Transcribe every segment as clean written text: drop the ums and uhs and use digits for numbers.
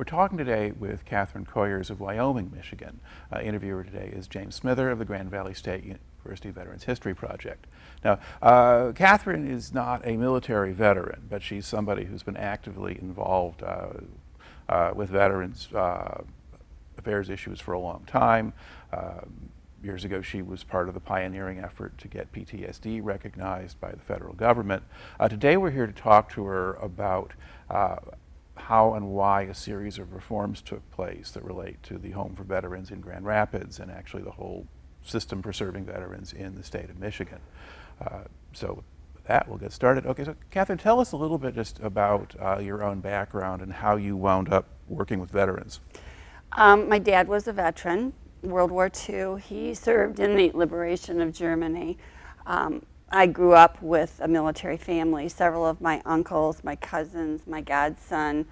We're talking today with Catherine Kooyers of Wyoming, Michigan. Interviewer today is James Smither of the Grand Valley State University Veterans History Project. Now, Catherine is not a military veteran, but she's somebody who's been actively involved with veterans affairs issues for a long time. Years ago, she was part of the pioneering effort to get PTSD recognized by the federal government. Today, we're here to talk to her about how and why a series of reforms took place that relate to the Home for Veterans in Grand Rapids and actually the whole system for serving veterans in the state of Michigan. So with that, we'll get started. Okay, so Catherine, tell us a little bit just about your own background and how you wound up working with veterans. My dad was a veteran, World War II. He served in the liberation of Germany. I grew up with a military family. Several of my uncles, my cousins, my godson,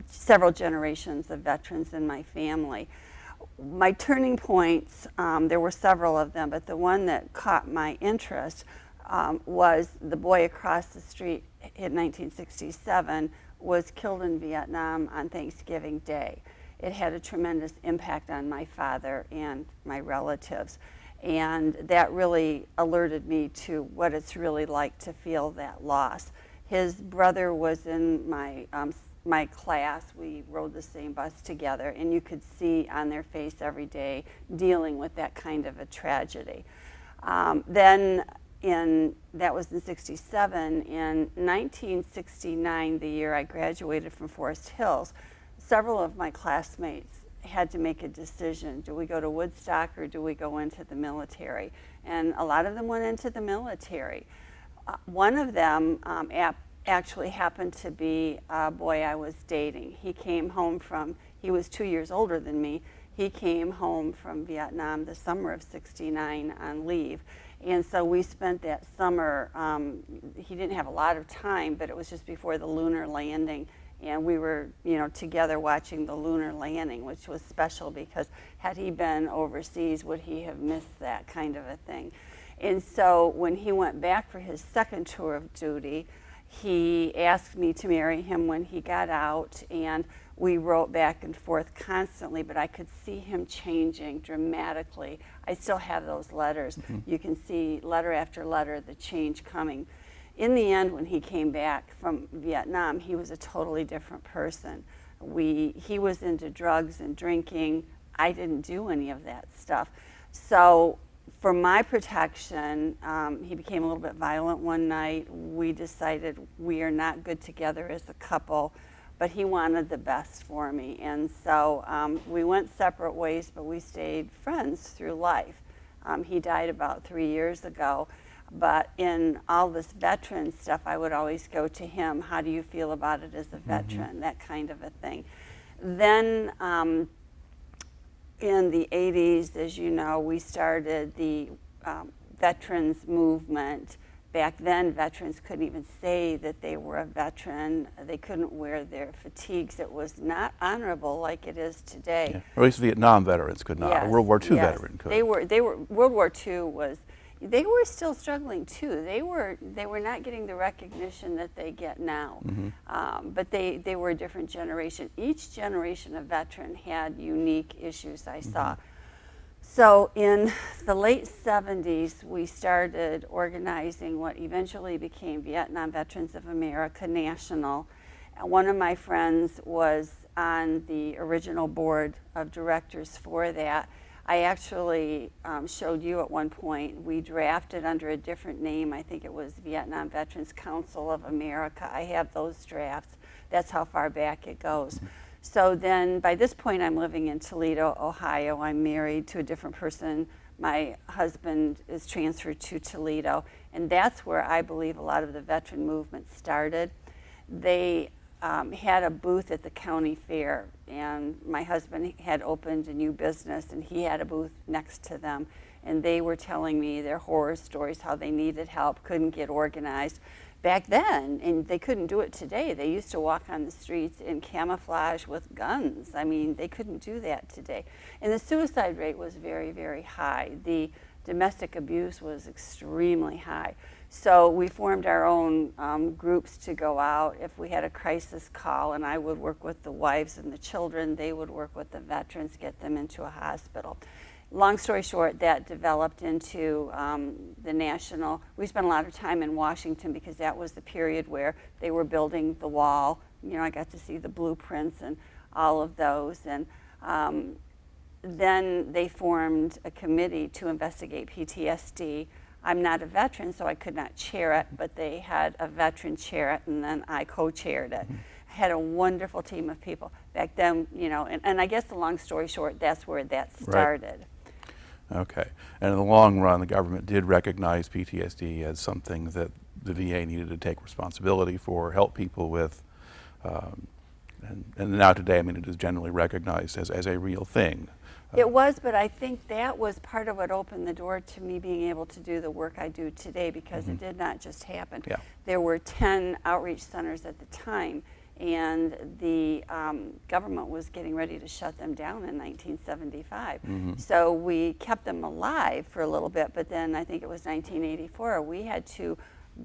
several generations of veterans in my family. My turning points, there were several of them, but the one that caught my interest was the boy across the street in 1967 was killed in Vietnam on Thanksgiving Day. It had a tremendous impact on my father and my relatives. And that really alerted me to what it's really like to feel that loss. His brother was in my class. We rode the same bus together, and you could see on their face every day dealing with that kind of a tragedy. That was in '67. In 1969, the year I graduated from Forest Hills, several of my classmates had to make a decision. Do we go to Woodstock or do we go into the military? And a lot of them went into the military. One of them actually happened to be a boy I was dating. He came home he was 2 years older than me. He came home from Vietnam the summer of '69 on leave. And so we spent that summer, he didn't have a lot of time, but it was just before the lunar landing. And we were, together watching the lunar landing, which was special because had he been overseas, would he have missed that kind of a thing? And so when he went back for his second tour of duty, he asked me to marry him when he got out, and we wrote back and forth constantly, but I could see him changing dramatically. I still have those letters. Mm-hmm. You can see letter after letter, the change coming. In the end, when he came back from Vietnam, he was a totally different person. He was into drugs and drinking. I didn't do any of that stuff. So for my protection, he became a little bit violent one night. We decided we are not good together as a couple, but he wanted the best for me. And so we went separate ways, but we stayed friends through life. He died about 3 years ago. But in all this veteran stuff, I would always go to him. How do you feel about it as a veteran? Mm-hmm. That kind of a thing. Then in the 80s, as you know, we started the veterans movement. Back then, veterans couldn't even say that they were a veteran. They couldn't wear their fatigues. It was not honorable like it is today. Yeah. Or at least Vietnam veterans could not. Yes, A World War II yes. veteran could. They were. World War II was. They were still struggling too. They were not getting the recognition that they get now. Mm-hmm. But they were a different generation. Each generation of veteran had unique issues I saw. Mm-hmm. So in the late 70s, we started organizing what eventually became Vietnam Veterans of America National. One of my friends was on the original board of directors for that. I actually showed you at one point, we drafted under a different name. I think it was Vietnam Veterans Council of America. I have those drafts. That's how far back it goes. So then by this point, I'm living in Toledo, Ohio. I'm married to a different person. My husband is transferred to Toledo. And that's where I believe a lot of the veteran movement started. They had a booth at the county fair, and my husband had opened a new business, and he had a booth next to them, and they were telling me their horror stories, how they needed help, couldn't get organized. Back then, and they couldn't do it today, they used to walk on the streets in camouflage with guns. I mean, they couldn't do that today. And the suicide rate was very, very high. The domestic abuse was extremely high. So we formed our own groups to go out. If we had a crisis call, and I would work with the wives and the children, they would work with the veterans, get them into a hospital. Long story short, that developed into the national. We spent a lot of time in Washington because that was the period where they were building the wall. You know, I got to see the blueprints and all of those. And then they formed a committee to investigate PTSD. I'm not a veteran, so I could not chair it, but they had a veteran chair it, and then I co-chaired it. I had a wonderful team of people. Back then, you know, and I guess the long story short, that's where that started. Right. Okay. And in the long run, the government did recognize PTSD as something that the VA needed to take responsibility for, help people with. And now today, I mean, it is generally recognized as a real thing. It was, but I think that was part of what opened the door to me being able to do the work I do today, because it did not just happen. Yeah. There were 10 outreach centers at the time, and the government was getting ready to shut them down in 1975. So we kept them alive for a little bit, but then I think it was 1984, we had to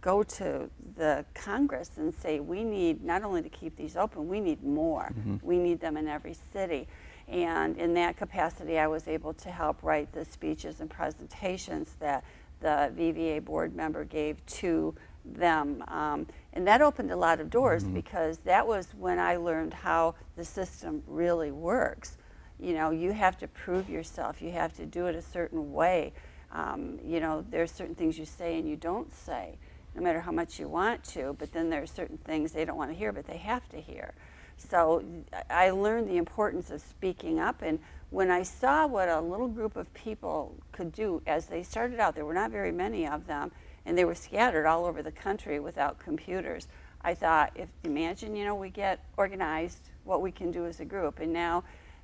go to the Congress and say, we need not only to keep these open, we need more. We need them in every city. And in that capacity, I was able to help write the speeches and presentations that the VVA board member gave to them. And that opened a lot of doors, because that was when I learned how the system really works. You know, you have to prove yourself. You have to do it a certain way. You know, there's certain things you say and you don't say, no matter how much you want to, but then there's certain things they don't want to hear, but they have to hear. So I learned the importance of speaking up, and when I saw what a little group of people could do as they started out, there were not very many of them, and they were scattered all over the country without computers. I thought, imagine, you know, we get organized, what we can do as a group. And now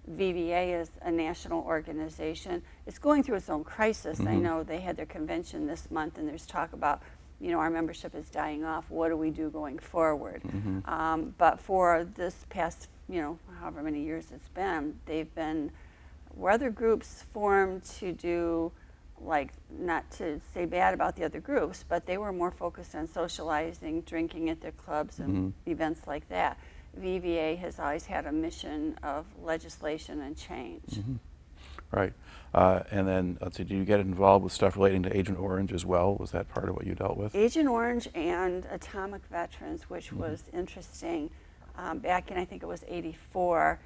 VVA is a national organization. It's going through its own crisis. I know they had their convention this month, and there's talk about, you know, our membership is dying off. What do we do going forward? But for this past, you know, however many years it's been, were other groups formed to do, like, not to say bad about the other groups, but they were more focused on socializing, drinking at their clubs and events like that. VVA has always had a mission of legislation and change. Right. And then, let's see, do you get involved with stuff relating to Agent Orange as well? Was that part of what you dealt with? Agent Orange and Atomic Veterans, which was interesting. Back in, I think it was '84,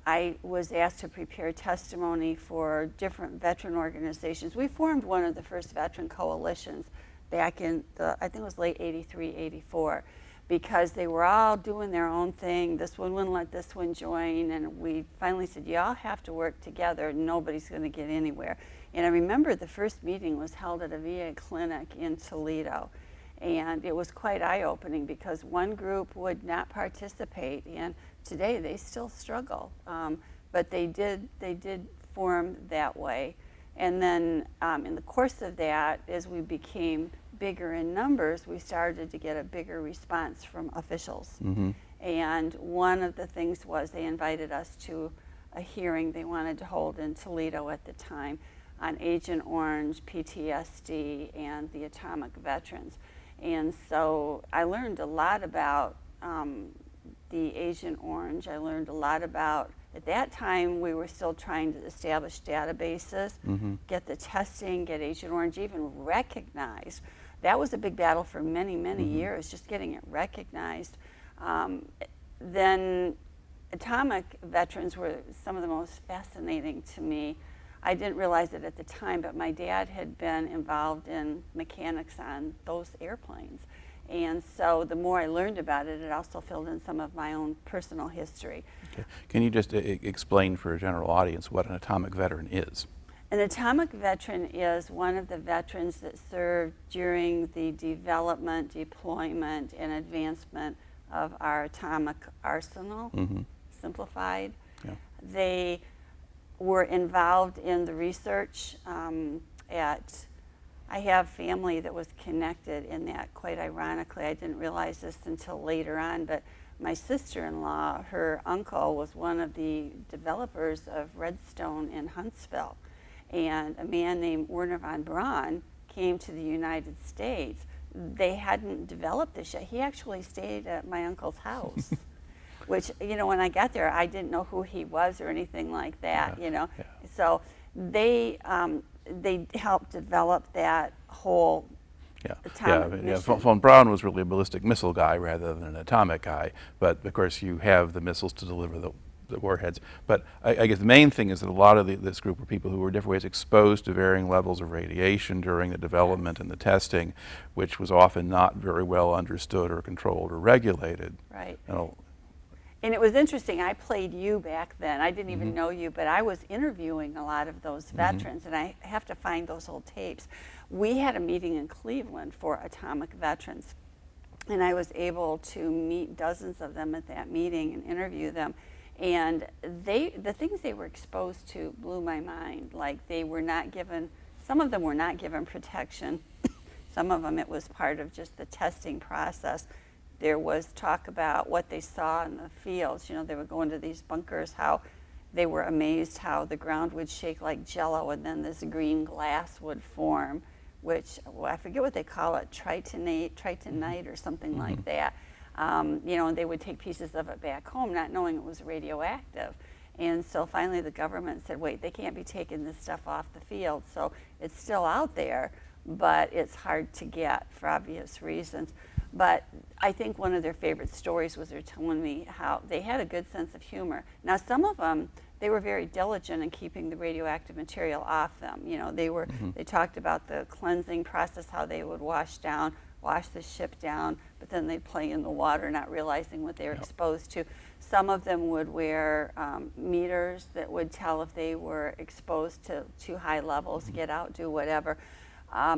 I was asked to prepare testimony for different veteran organizations. We formed one of the first veteran coalitions back in I think it was late '83, '84. Because they were all doing their own thing. This one wouldn't let this one join, and we finally said, you all have to work together, nobody's gonna get anywhere. And I remember the first meeting was held at a VA clinic in Toledo, and it was quite eye-opening because one group would not participate, and today they still struggle. But they did form that way. And then in the course of that, as we became bigger in numbers, we started to get a bigger response from officials. And one of the things was they invited us to a hearing they wanted to hold in Toledo at the time on Agent Orange, PTSD, and the Atomic Veterans. And so I learned a lot about the Agent Orange. I learned a lot about, at that time, we were still trying to establish databases, get the testing, get Agent Orange even recognized. That was a big battle for many, many years, just getting it recognized. Then Atomic Veterans were some of the most fascinating to me. I didn't realize it at the time, but my dad had been involved in mechanics on those airplanes. And so the more I learned about it, it also filled in some of my own personal history. Okay. Can you just explain for a general audience what an atomic veteran is? An atomic veteran is one of the veterans that served during the development, deployment, and advancement of our atomic arsenal, simplified. Yeah. They were involved in the research I have family that was connected in that, quite ironically. I didn't realize this until later on, but my sister-in-law, her uncle was one of the developers of Redstone in Huntsville. And a man named Werner von Braun came to the United States they hadn't developed this yet. He actually stayed at my uncle's house, which, you know, when I got there, I didn't know who he was or anything like that, you know. So they helped develop that whole atomic mission. Von Braun was really a ballistic missile guy rather than an atomic guy, but of course you have the missiles to deliver the warheads. But I guess the main thing is that a lot of this group were people who were in different ways exposed to varying levels of radiation during the development and the testing, which was often not very well understood or controlled or regulated. Right. And it was interesting, I played you back then. I didn't even know you, but I was interviewing a lot of those veterans, and I have to find those old tapes. We had a meeting in Cleveland for atomic veterans, and I was able to meet dozens of them at that meeting and interview them. And the things they were exposed to blew my mind. Like, they were not given, some of them were not given protection. Some of them, it was part of just the testing process. There was talk about what they saw in the fields. You know, they would go into these bunkers, how they were amazed how the ground would shake like jello and then this green glass would form, which, well, I forget what they call it, tritonite or something like that. You know, and they would take pieces of it back home, not knowing it was radioactive. And so finally the government said, wait, they can't be taking this stuff off the field. So it's still out there, but it's hard to get for obvious reasons. But I think one of their favorite stories was they're telling me how they had a good sense of humor. Now, some of them, they were very diligent in keeping the radioactive material off them. You know, they were, they talked about the cleansing process, how they would wash the ship down, but then they'd play in the water, not realizing what they were exposed to. Some of them would wear meters that would tell if they were exposed to too high levels, get out, do whatever.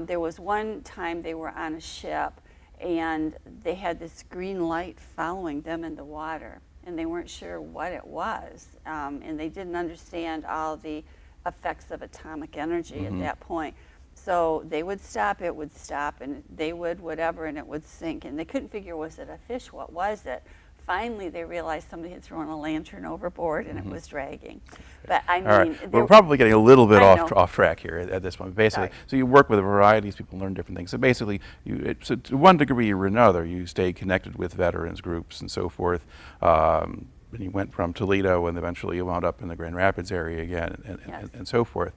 There was one time they were on a ship, and they had this green light following them in the water, and they weren't sure what it was, and they didn't understand all the effects of atomic energy at that point. So they would stop, it would stop, and they would whatever, and it would sink, and they couldn't figure, was it a fish, what was it? Finally, they realized somebody had thrown a lantern overboard and it was dragging. But I mean, we're probably getting a little bit off track here at this point. Basically, so you work with a variety of people, learn different things. So basically, so to one degree or another, you stay connected with veterans groups and so forth. And you went from Toledo, and eventually you wound up in the Grand Rapids area again, and so forth.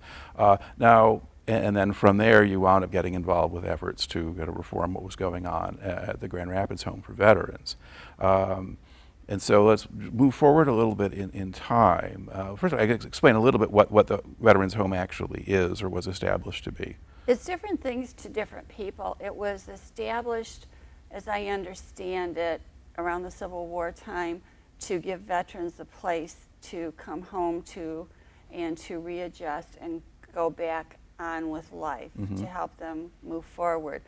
And then from there, you wound up getting involved with efforts to reform what was going on at the Grand Rapids Home for Veterans. And so let's move forward a little bit in time. First, I guess explain a little bit what the Veterans Home actually is or was established to be. It's different things to different people. It was established, as I understand it, around the Civil War time to give veterans a place to come home to and to readjust and go back on with life, to help them move forward.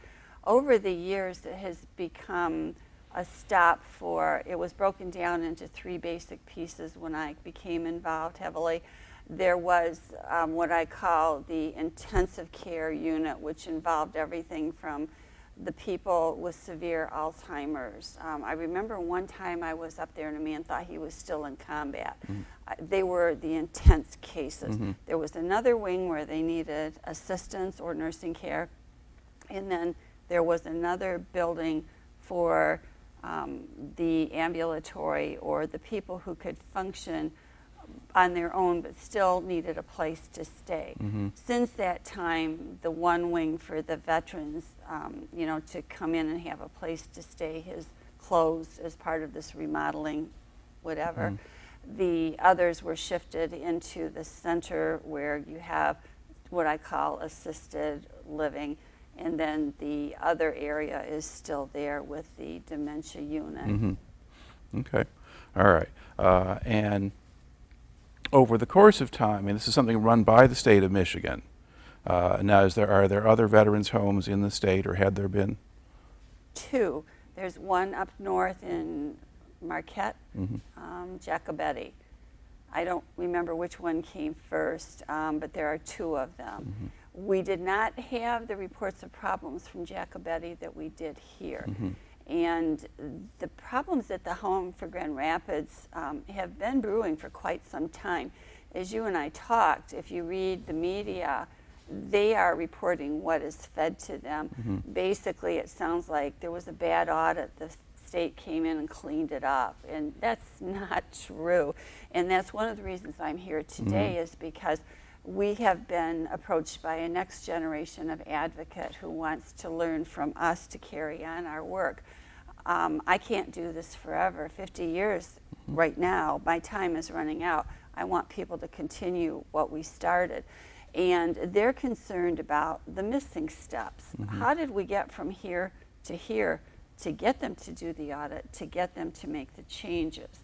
Over the years, it has become a stop for, it was broken down into three basic pieces when I became involved heavily. There was what I call the intensive care unit, which involved everything from the people with severe Alzheimer's. I remember one time I was up there and a man thought he was still in combat. They were the intense cases. There was another wing where they needed assistance or nursing care, and then there was another building for the ambulatory or the people who could function on their own but still needed a place to stay. Since that time, the one wing for the veterans, you know, to come in and have a place to stay has closed as part of this remodeling, whatever. The others were shifted into the center where you have what I call assisted living, and then the other area is still there with the dementia unit. Okay, all right. And over the course of time, and this is something run by the state of Michigan. Now, are there other veterans' homes in the state, or had there been? Two. There's one up north in Marquette, Jacobetti. I don't remember which one came first, but there are two of them. We did not have the reports of problems from Jacobetti that we did here. And the problems at the home for Grand Rapids have been brewing for quite some time. As you and I talked, if you read the media, they are reporting what is fed to them. Basically, it sounds like there was a bad audit. The state came in and cleaned it up, and that's not true. And that's one of the reasons I'm here today, is because we have been approached by a next generation of advocate who wants to learn from us to carry on our work. I can't do this forever. 50 years right now, my time is running out. I want people to continue what we started. And they're concerned about the missing steps. How did we get from here to get them to do the audit, to get them to make the changes?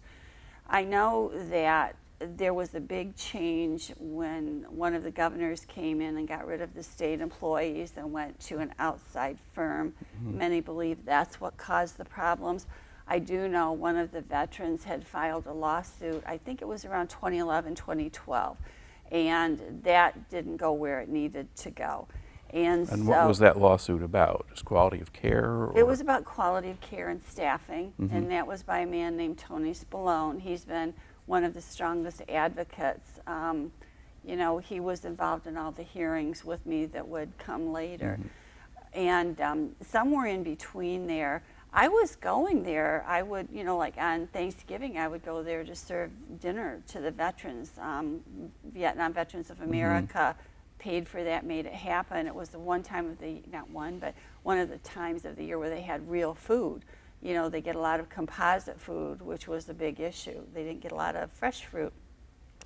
I know that there was a big change when one of the governors came in and got rid of the state employees and went to an outside firm. Many believe that's what caused the problems. I do know one of the veterans had filed a lawsuit, I think it was around 2011, 2012, and that didn't go where it needed to go. And so, what was that lawsuit about? Just quality of care? Or? It was about quality of care and staffing, and that was by a man named Tony Spallone. He's been one of the strongest advocates. You know, he was involved in all the hearings with me that would come later. And somewhere in between there, I was going there. I would, you know, like on Thanksgiving, I would go there to serve dinner to the veterans. Vietnam Veterans of America paid for that, made it happen. It was the one time of the, not one, but one of the times of the year where they had real food. You know, they get a lot of composite food, which was a big issue. They didn't get a lot of fresh fruit,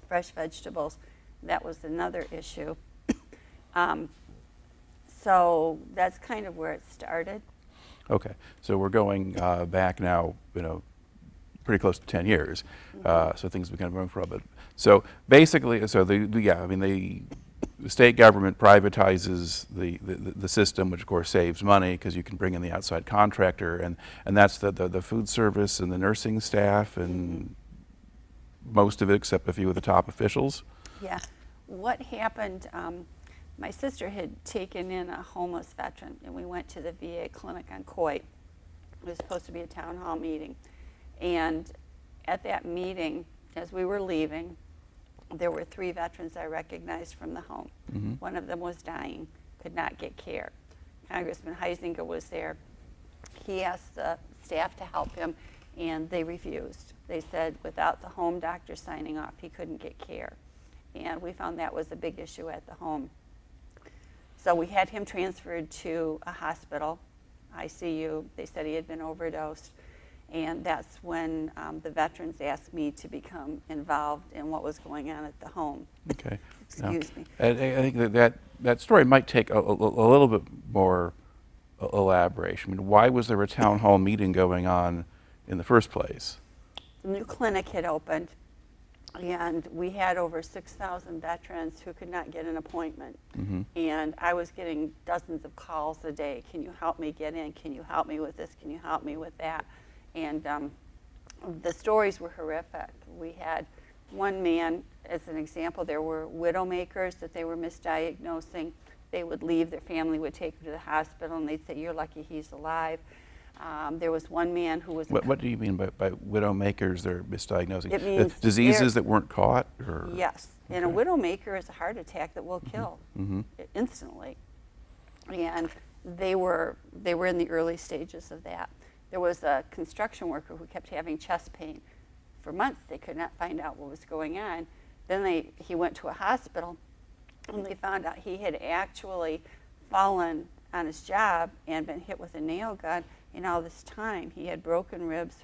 fresh vegetables. That was another issue. So that's kind of where it started. Okay, so we're going back now, you know, pretty close to 10 years. So things have been kind of moving for a bit. So basically, so the state government privatizes the system, which of course saves money because you can bring in the outside contractor, and that's the food service and the nursing staff and most of it except a few of the top officials. Yeah. What happened, my sister had taken in a homeless veteran, and we went to the VA clinic on Schuette. It was supposed to be a town hall meeting. And at that meeting, as we were leaving, there were 3 veterans I recognized from the home. One of them was dying, could not get care. Congressman Huizenga was there. He asked the staff to help him, and they refused. They said without the home doctor signing off, he couldn't get care. And we found that was a big issue at the home. So we had him transferred to a hospital, ICU. They said he had been overdosed. And that's when the veterans asked me to become involved in what was going on at the home. Okay. Excuse me. I think that story might take a little bit more elaboration. I mean, why was there a town hall meeting going on in the first place? The new clinic had opened, and we had over 6,000 veterans who could not get an appointment. And I was getting dozens of calls a day. Can you help me get in? Can you help me with this? Can you help me with that? And the stories were horrific. We had one man, as an example, there were widow makers that they were misdiagnosing. They would leave, their family would take them to the hospital, and they'd say, "You're lucky he's alive." There was one man who was... What do you mean by widow makers they're misdiagnosing? It means diseases that weren't caught? Or? Yes, and a widow maker is a heart attack that will kill instantly. And they were in the early stages of that. There was a construction worker who kept having chest pain. For months, they could not find out what was going on. Then he went to a hospital, and they found out he had actually fallen on his job and been hit with a nail gun. And all this time, he had broken ribs,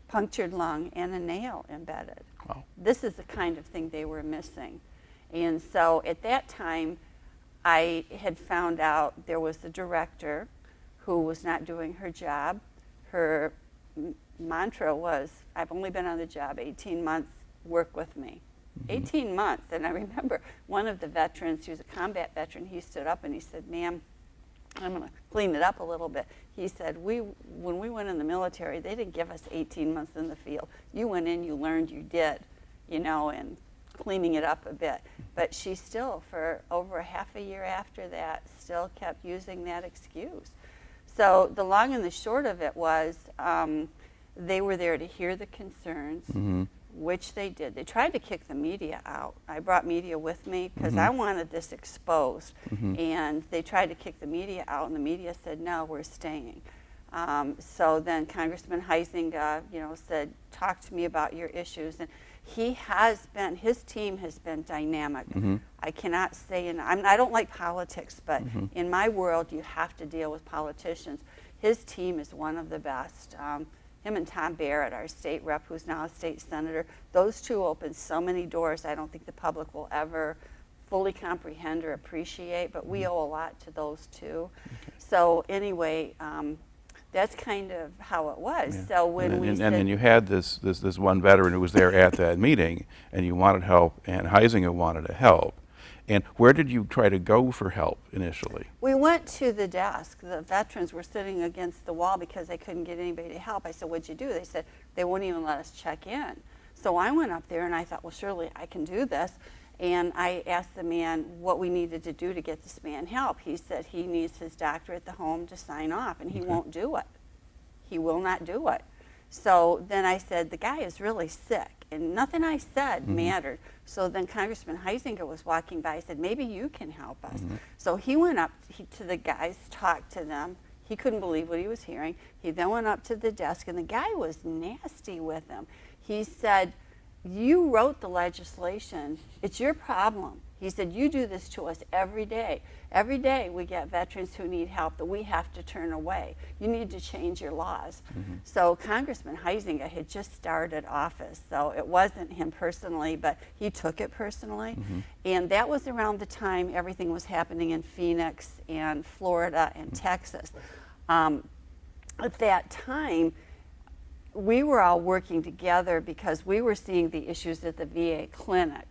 punctured lung, and a nail embedded. Wow. This is the kind of thing they were missing. And so at that time, I had found out there was a director who was not doing her job. Her mantra was, "I've only been on the job 18 months, work with me." 18 months. And I remember one of the veterans, he was a combat veteran, he stood up and he said, "Ma'am, I'm going to clean it up a little bit." He said, when we went in the military, they didn't give us 18 months in the field. You went in, you learned, you did, you know, and cleaning it up a bit. But she still, for over half a year after that, still kept using that excuse. So the long and the short of it was they were there to hear the concerns. which they did. They tried to kick the media out. I brought media with me because I wanted this exposed. And they tried to kick the media out, and the media said, no, we're staying. So then Congressman Huizenga, said, talk to me about your issues. And his team has been dynamic. I cannot say, I don't like politics, but in my world, you have to deal with politicians. His team is one of the best. Him and Tom Barrett, our state rep, who's now a state senator, those two opened so many doors I don't think the public will ever fully comprehend or appreciate, but we owe a lot to those two. So anyway, that's kind of how it was. Yeah. So when and then you had this one veteran who was there at that meeting, and you wanted help, and Huizenga wanted to help. And where did you try to go for help initially? We went to the desk. The veterans were sitting against the wall because they couldn't get anybody to help. I said, what'd you do? They said, they wouldn't even let us check in. So I went up there and I thought, well, surely I can do this. And I asked the man what we needed to do to get this man help. He said he needs his doctor at the home to sign off, and he won't do it. He will not do it. So then I said, the guy is really sick, and nothing I said mattered. So then Congressman Huizenga was walking by. I said, maybe you can help us. So he went up to the guys, talked to them. He couldn't believe what he was hearing. He then went up to the desk, and the guy was nasty with him. He said, you wrote the legislation. It's your problem. He said, you do this to us every day. Every day we get veterans who need help that we have to turn away. You need to change your laws. So Congressman Huizenga had just started office, so it wasn't him personally, but he took it personally. And that was around the time everything was happening in Phoenix and Florida and Texas. At that time, we were all working together because we were seeing the issues at the VA clinic.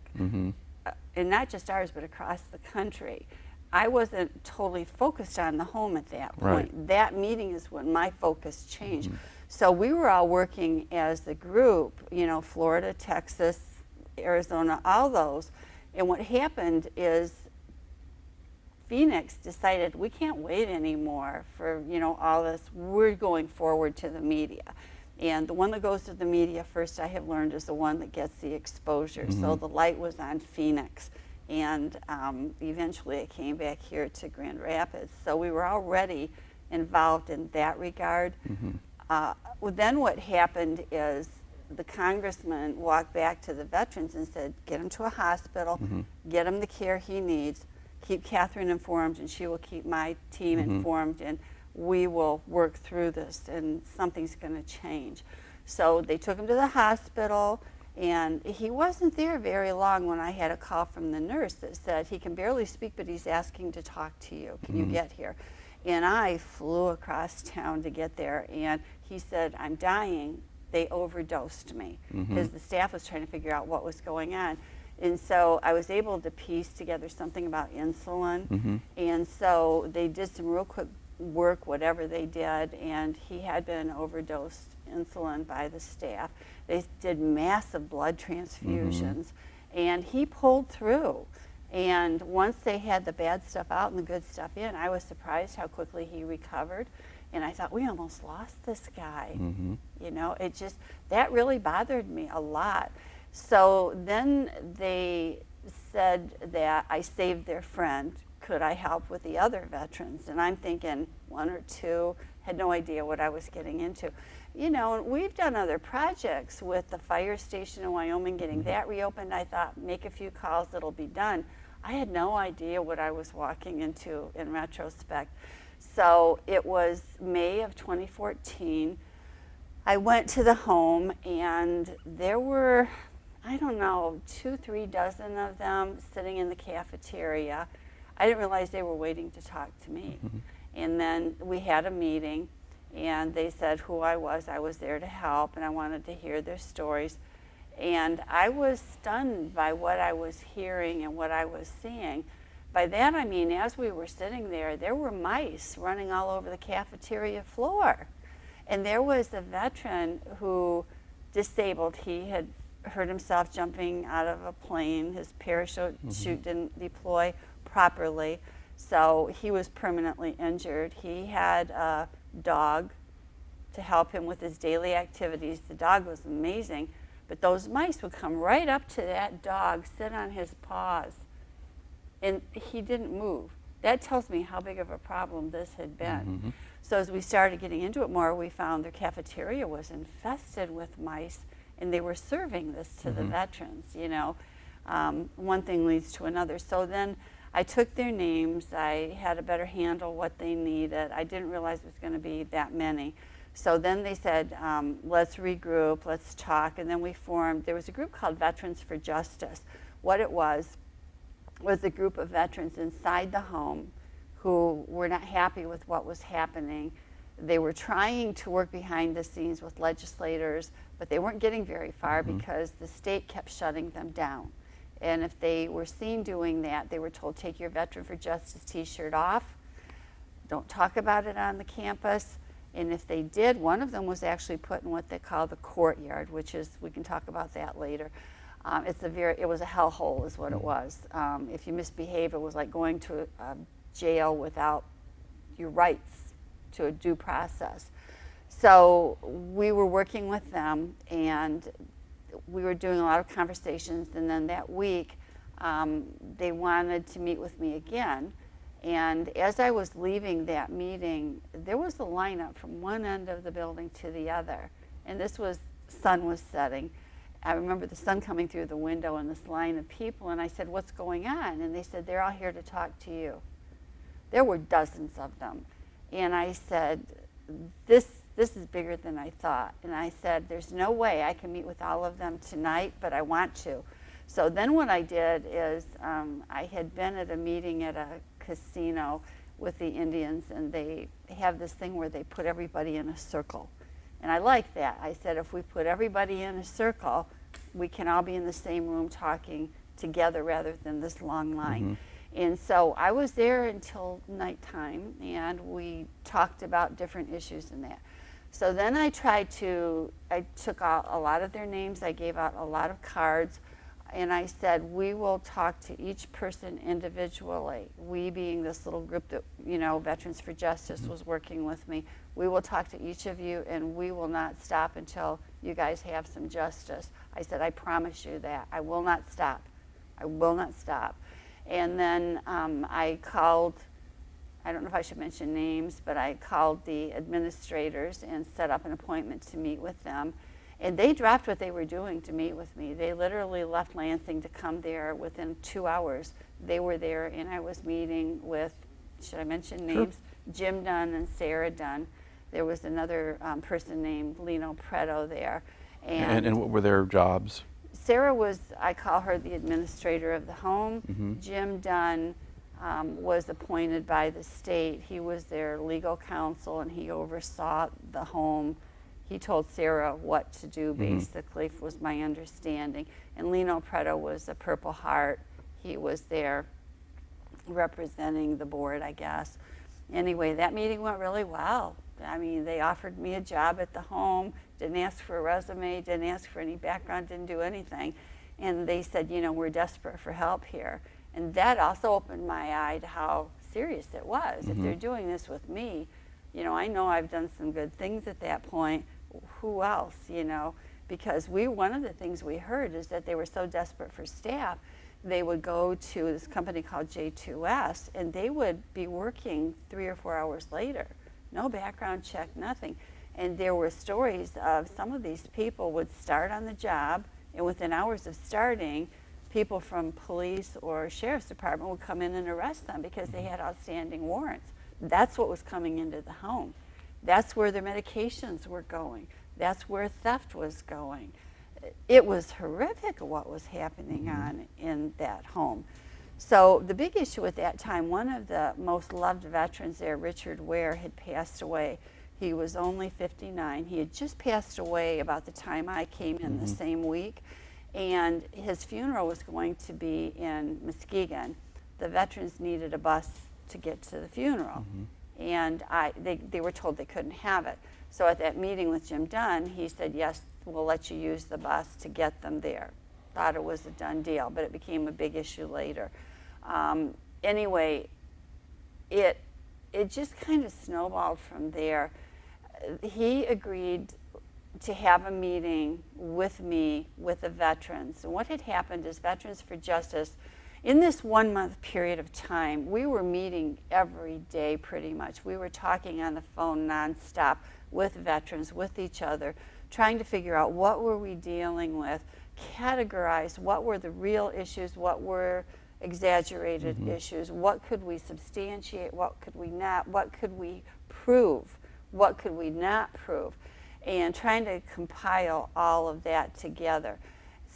And not just ours, but across the country. I wasn't totally focused on the home at that point. That meeting is when my focus changed. So we were all working as a group, Florida, Texas, Arizona, all those. And what happened is Phoenix decided we can't wait anymore for all this. We're going forward to the media. And the one that goes to the media first, I have learned, is the one that gets the exposure. So the light was on Phoenix. And eventually it came back here to Grand Rapids. So we were already involved in that regard. Then what happened is the congressman walked back to the veterans and said, get him to a hospital, get him the care he needs, keep Catherine informed, and she will keep my team informed. And we will work through this, and something's going to change. So they took him to the hospital, and he wasn't there very long when I had a call from the nurse that said, he can barely speak, but he's asking to talk to you. Can you get here? And I flew across town to get there, and he said, I'm dying. They overdosed me, because the staff was trying to figure out what was going on. And so I was able to piece together something about insulin. And so they did some real quick work, whatever they did, and he had been overdosed insulin by the staff. They did massive blood transfusions, and he pulled through. And once they had the bad stuff out and the good stuff in, I was surprised how quickly he recovered. And I thought, we almost lost this guy. It just, that really bothered me a lot. So then they said that I saved their friend. Could I help with the other veterans? And I'm thinking one or two, had no idea what I was getting into. We've done other projects with the fire station in Wyoming, getting that reopened. I thought, make a few calls, it'll be done. I had no idea what I was walking into in retrospect. So it was May of 2014. I went to the home, and there were, I don't know, 2-3 dozen of them sitting in the cafeteria. I didn't realize they were waiting to talk to me. And then we had a meeting, and they said who I was. I was there to help, and I wanted to hear their stories. And I was stunned by what I was hearing and what I was seeing. By that I mean, as we were sitting there were mice running all over the cafeteria floor. And there was a veteran who, disabled, he had hurt himself jumping out of a plane. His parachute didn't deploy properly, so he was permanently injured. He had a dog to help him with his daily activities. The dog was amazing, But those mice would come right up to that dog, sit on his paws, and he didn't move. That tells me how big of a problem this had been. So as we started getting into it more, we found their cafeteria was infested with mice, and they were serving this to the veterans, you know. One thing leads to another. So then I took their names. I had a better handle what they needed. I didn't realize it was going to be that many. So then they said, let's regroup, let's talk. And then we formed, there was a group called Veterans for Justice. What it was a group of veterans inside the home who were not happy with what was happening. They were trying to work behind the scenes with legislators, but they weren't getting very far because the state kept shutting them down. And if they were seen doing that, they were told, take your Veteran for Justice t-shirt off, don't talk about it on the campus. And if they did, one of them was actually put in what they call the courtyard, which is, we can talk about that later. It was a hellhole is what it was. If you misbehave, it was like going to a jail without your rights to a due process. So we were working with them, and we were doing a lot of conversations, and then that week they wanted to meet with me again. And as I was leaving that meeting, there was a lineup from one end of the building to the other, and sun was setting. I remember the sun coming through the window and this line of people, and I said, what's going on? And they said, they're all here to talk to you. There were dozens of them. And I said, this is bigger than I thought. And I said, there's no way I can meet with all of them tonight, but I want to. So then what I did is I had been at a meeting at a casino with the Indians, and they have this thing where they put everybody in a circle. And I like that. I said, if we put everybody in a circle, we can all be in the same room talking together rather than this long line. And so I was there until nighttime, and we talked about different issues in that. So then I took out a lot of their names, I gave out a lot of cards, and I said, we will talk to each person individually. We being this little group that, you know, Veterans for Justice was working with me. We will talk to each of you, and we will not stop until you guys have some justice. I said, I promise you that. I will not stop. I will not stop. And then I called, I don't know if I should mention names, but I called the administrators and set up an appointment to meet with them. And they dropped what they were doing to meet with me. They literally left Lansing to come there within 2 hours. They were there, and I was meeting with, should I mention names? Sure. Jim Dunn and Sarah Dunn. There was another person named Lino Preto there. And what were their jobs? Sarah was, I call her the administrator of the home. Jim Dunn was appointed by the state. He was their legal counsel, and he oversaw the home. He told Sarah what to do, basically, was my understanding. And Lino Preto was a Purple Heart. He was there representing the board, I guess. Anyway, that meeting went really well. I mean, they offered me a job at the home, didn't ask for a resume, didn't ask for any background, didn't do anything. And they said, you know, we're desperate for help here. And that also opened my eye to how serious it was. If they're doing this with me, you know I've done some good things at that point. Who else, you know? Because one of the things we heard is that they were so desperate for staff, they would go to this company called J2S, and they would be working 3 or 4 hours later. No background check, nothing. And there were stories of some of these people would start on the job, and within hours of starting, people from police or sheriff's department would come in and arrest them because they had outstanding warrants. That's what was coming into the home. That's where their medications were going. That's where theft was going. It was horrific what was happening on in that home. So the big issue at that time, one of the most loved veterans there, Richard Ware, had passed away. He was only 59. He had just passed away about the time I came in the same week. And his funeral was going to be in Muskegon. The veterans needed a bus to get to the funeral. And they were told they couldn't have it. So at that meeting with Jim Dunn, he said, yes, we'll let you use the bus to get them there. Thought it was a done deal, but it became a big issue later. Anyway, it just kind of snowballed from there. He agreed to have a meeting with me, with the veterans. And what had happened is Veterans for Justice, in this 1 month period of time, we were meeting every day pretty much. We were talking on the phone nonstop with veterans, with each other, trying to figure out what were we dealing with, categorize what were the real issues, what were exaggerated issues, what could we substantiate, what could we not, what could we prove, what could we not prove, and trying to compile all of that together.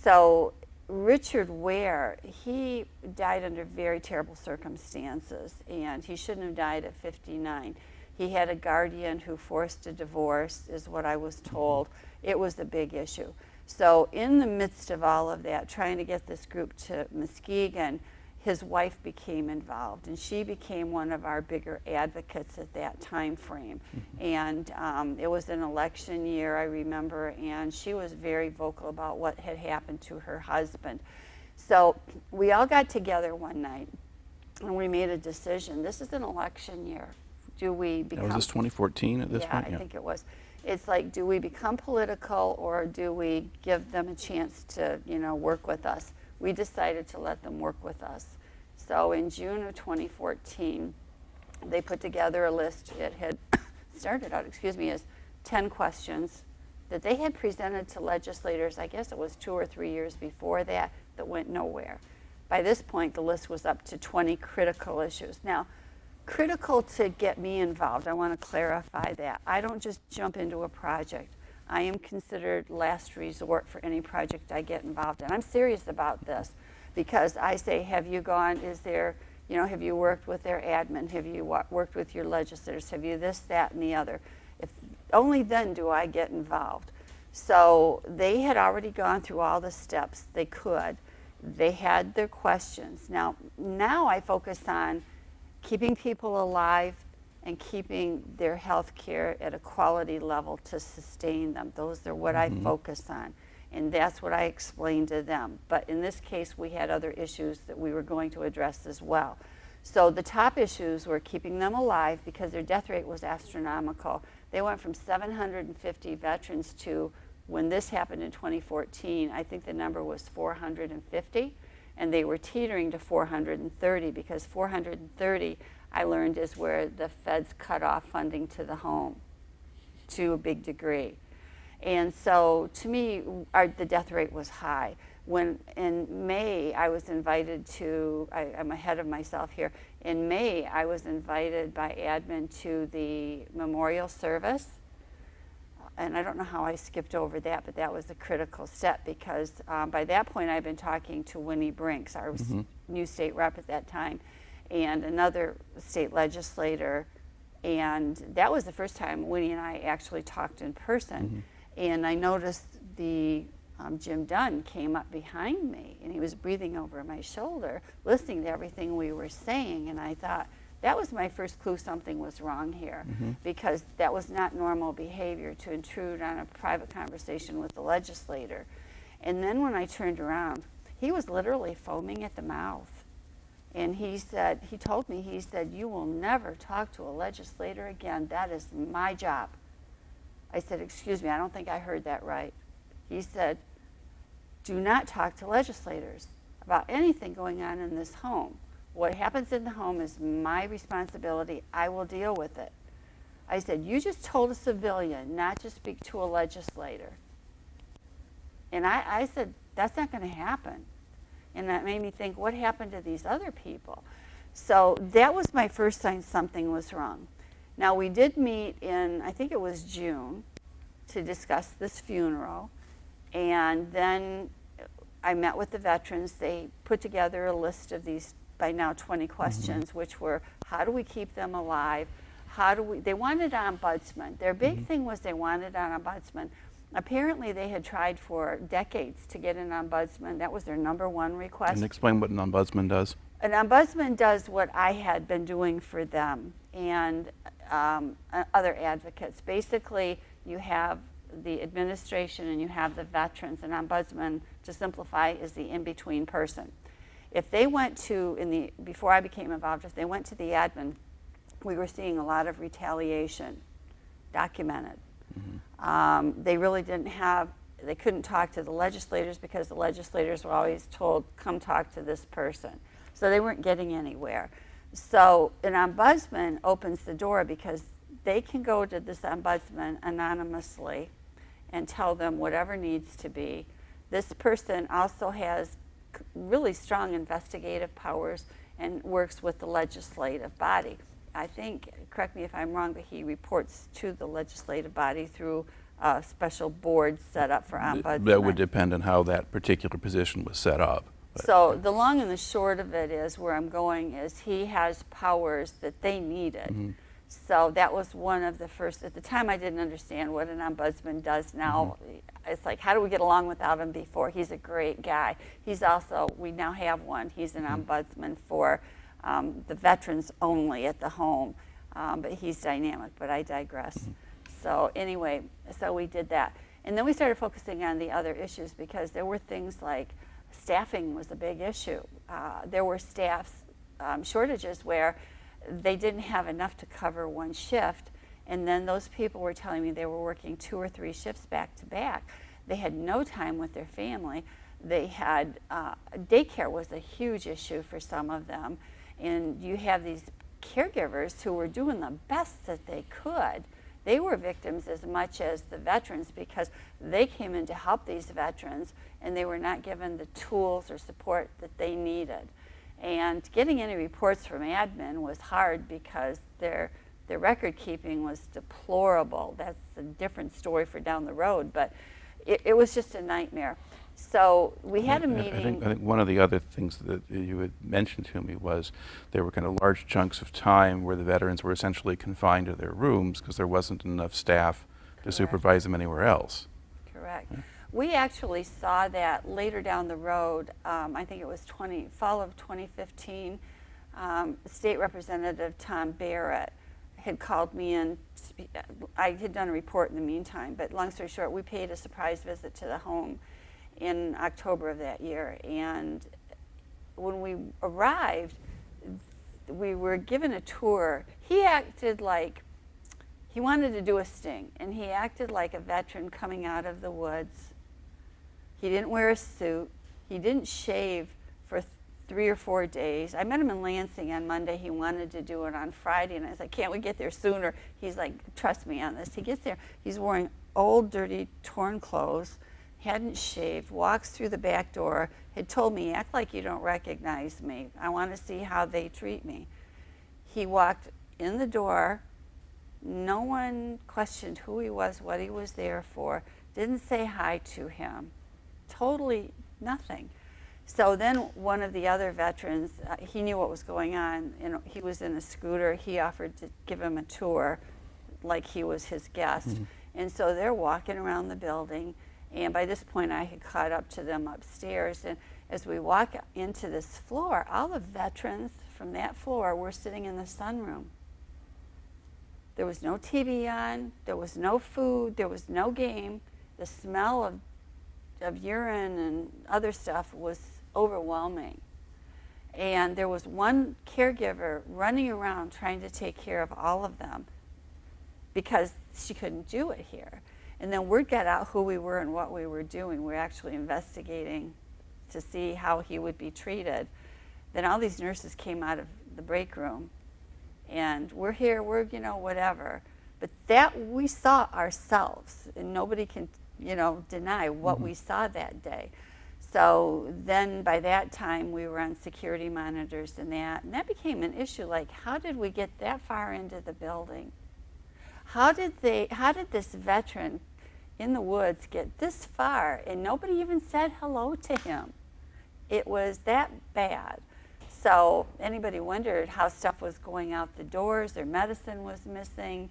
So Richard Ware, he died under very terrible circumstances, and he shouldn't have died at 59. He had a guardian who forced a divorce, is what I was told. It was a big issue. So in the midst of all of that, trying to get this group to Muskegon, his wife became involved, and she became one of our bigger advocates at that time frame. And it was an election year, I remember, and she was very vocal about what had happened to her husband. So we all got together one night, and we made a decision. This is an election year. Do we become... Was this 2014 at this point? Yeah, I think it was. It's like, do we become political, or do we give them a chance to, work with us? We decided to let them work with us. So in June of 2014, they put together a list. It had started out, as 10 questions that they had presented to legislators, I guess it was 2 or 3 years before that went nowhere. By this point, the list was up to 20 critical issues. Now, critical to get me involved, I want to clarify that. I don't just jump into a project. I am considered last resort for any project I get involved in. I'm serious about this because I say, have you gone, have you worked with their admin? Have you worked with your legislators? Have you this, that, and the other? If only then do I get involved. So they had already gone through all the steps they could. They had their questions. Now I focus on keeping people alive and keeping their health care at a quality level to sustain them. Those are what I focus on, and that's what I explained to them. But in this case, we had other issues that we were going to address as well. So the top issues were keeping them alive because their death rate was astronomical. They went from 750 veterans to, when this happened in 2014, I think the number was 450, and they were teetering to 430 because 430, I learned, is where the feds cut off funding to the home to a big degree. And so to me, the death rate was high. When in May, I was invited to, I'm ahead of myself here, in May, I was invited by admin to the memorial service. And I don't know how I skipped over that, but that was a critical step because by that point, I'd been talking to Winnie Brinks, our new state rep at that time, and another state legislator. And that was the first time Winnie and I actually talked in person. And I noticed the Jim Dunn came up behind me, and he was breathing over my shoulder, listening to everything we were saying. And I thought, that was my first clue something was wrong here, because that was not normal behavior to intrude on a private conversation with the legislator. And then when I turned around, he was literally foaming at the mouth. And he told me, you will never talk to a legislator again. That is my job. I said, excuse me, I don't think I heard that right. He said, do not talk to legislators about anything going on in this home. What happens in the home is my responsibility. I will deal with it. I said, you just told a civilian not to speak to a legislator. And I said, that's not going to happen. And that made me think, what happened to these other people? So that was my first sign something was wrong. Now, we did meet in, I think it was June, to discuss this funeral. And then I met with the veterans. They put together a list of these, by now, 20 questions, which were, how do we keep them alive? They wanted an ombudsman. Their big thing was they wanted an ombudsman. Apparently, they had tried for decades to get an ombudsman. That was their #1 request. And explain what an ombudsman does. An ombudsman does what I had been doing for them and other advocates. Basically, you have the administration and you have the veterans. An ombudsman, to simplify, is the in-between person. If they went to, before I became involved, if they went to the admin, we were seeing a lot of retaliation documented. They really didn't have, they couldn't talk to the legislators because the legislators were always told, come talk to this person. So they weren't getting anywhere. So an ombudsman opens the door because they can go to this ombudsman anonymously and tell them whatever needs to be. This person also has really strong investigative powers and works with the legislative body. I think, correct me if I'm wrong, but he reports to the legislative body through a special board set up for ombudsman. That would depend on how that particular position was set up. So the long and the short of it is, where I'm going is, he has powers that they needed. So that was one of the first, at the time I didn't understand what an ombudsman does now. It's like, how do we get along without him before? He's a great guy. He's also, we now have one, he's an ombudsman for the veterans only at the home. But he's dynamic, but I digress. So anyway, so we did that. And then we started focusing on the other issues, because there were things like staffing was a big issue. There were staff shortages where they didn't have enough to cover one shift, and then those people were telling me they were working 2 or 3 shifts back to back. They had no time with their family. They had, daycare was a huge issue for some of them, and you have these caregivers who were doing the best that they could. They were victims as much as the veterans, because they came in to help these veterans and they were not given the tools or support that they needed. And getting any reports from admin was hard, because their record keeping was deplorable. That's a different story for down the road, but it was just a nightmare. So we had a meeting. I think one of the other things that you had mentioned to me was there were kind of large chunks of time where the veterans were essentially confined to their rooms because there wasn't enough staff to supervise them anywhere else. Correct. Yeah. We actually saw that later down the road. I think it was fall of 2015. State Representative Tom Barrett had called me in. I had done a report in the meantime, but long story short, we paid a surprise visit to the home in October of that year. And when we arrived, we were given a tour. He acted like he wanted to do a sting, and he acted like a veteran coming out of the woods. He didn't wear a suit. He didn't shave for 3 or 4 days. I met him in Lansing on Monday. He wanted to do it on Friday, and I was like, can't we get there sooner? He's like, trust me on this. He gets there. He's wearing old, dirty, torn clothes, hadn't shaved, walks through the back door, had told me, act like you don't recognize me. I want to see how they treat me. He walked in the door. No one questioned who he was, what he was there for, didn't say hi to him. Totally nothing. So then one of the other veterans, he knew what was going on. He was in a scooter. He offered to give him a tour like he was his guest. And so they're walking around the building. And by this point, I had caught up to them upstairs. And as we walk into this floor, all the veterans from that floor were sitting in the sunroom. There was no TV on. There was no food. There was no game. The smell of urine and other stuff was overwhelming. And there was one caregiver running around trying to take care of all of them because she couldn't do it here. And then word got out who we were and what we were doing. We were actually investigating to see how he would be treated. Then all these nurses came out of the break room, and we're here, we're, whatever. But that, we saw ourselves, and nobody can, deny what we saw that day. So then by that time, we were on security monitors and that became an issue. Like, how did we get that far into the building? How did this veteran in the woods get this far and nobody even said hello to him? It was that bad. So anybody wondered how stuff was going out the doors, their medicine was missing.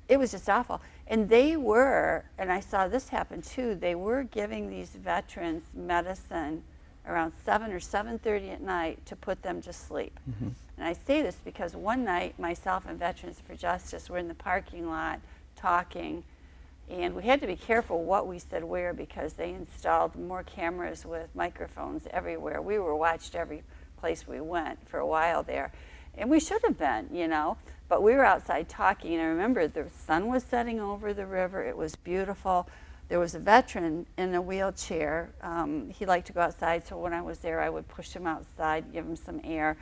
It was just awful. And they were, and I saw this happen too, they were giving these veterans medicine around 7 or 7:30 at night to put them to sleep. And I say this because one night, myself and Veterans for Justice were in the parking lot talking, and we had to be careful what we said where because they installed more cameras with microphones everywhere. We were watched every place we went for a while there. And we should have been, you know, but we were outside talking, and I remember the sun was setting over the river. It was beautiful. There was a veteran in a wheelchair. He liked to go outside, so when I was there, I would push him outside, give him some air,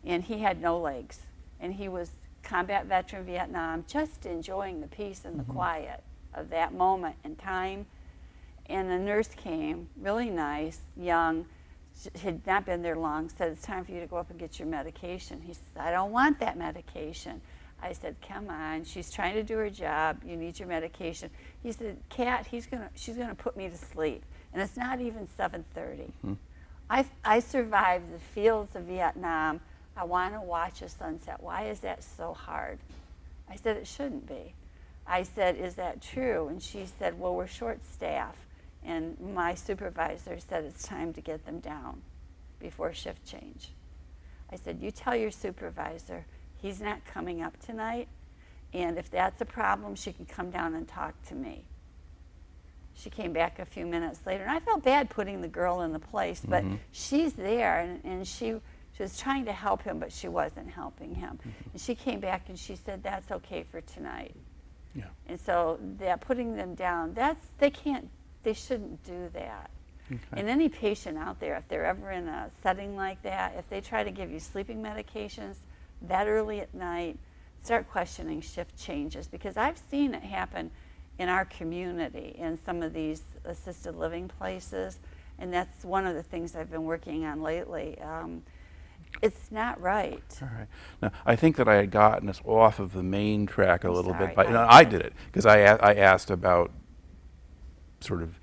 and he had no legs. And he was combat veteran Vietnam, just enjoying the peace and the quiet of that moment in time. And a nurse came, really nice, young, had not been there long, said, it's time for you to go up and get your medication. He said, I don't want that medication. I said, come on, she's trying to do her job, you need your medication. He said, Kat, she's gonna put me to sleep, and it's not even 7:30. I survived the fields of Vietnam. I wanna watch a sunset. Why is that so hard? I said, it shouldn't be. I said, is that true? And she said, well, we're short-staffed. And my supervisor said it's time to get them down before shift change. I said, you tell your supervisor he's not coming up tonight, and if that's a problem, she can come down and talk to me. She came back a few minutes later, and I felt bad putting the girl in the place, but she's there, and she was trying to help him, but she wasn't helping him. And she came back and she said, that's okay for tonight. Yeah. And so that putting them down, they shouldn't do that. Okay. And any patient out there, if they're ever in a setting like that, if they try to give you sleeping medications that early at night, start questioning shift changes, because I've seen it happen in our community in some of these assisted living places, and that's one of the things I've been working on lately. It's not right. All right. Now, I think that I had gotten us off of the main track a little sorry, bit, but I I did it, because I asked about sort of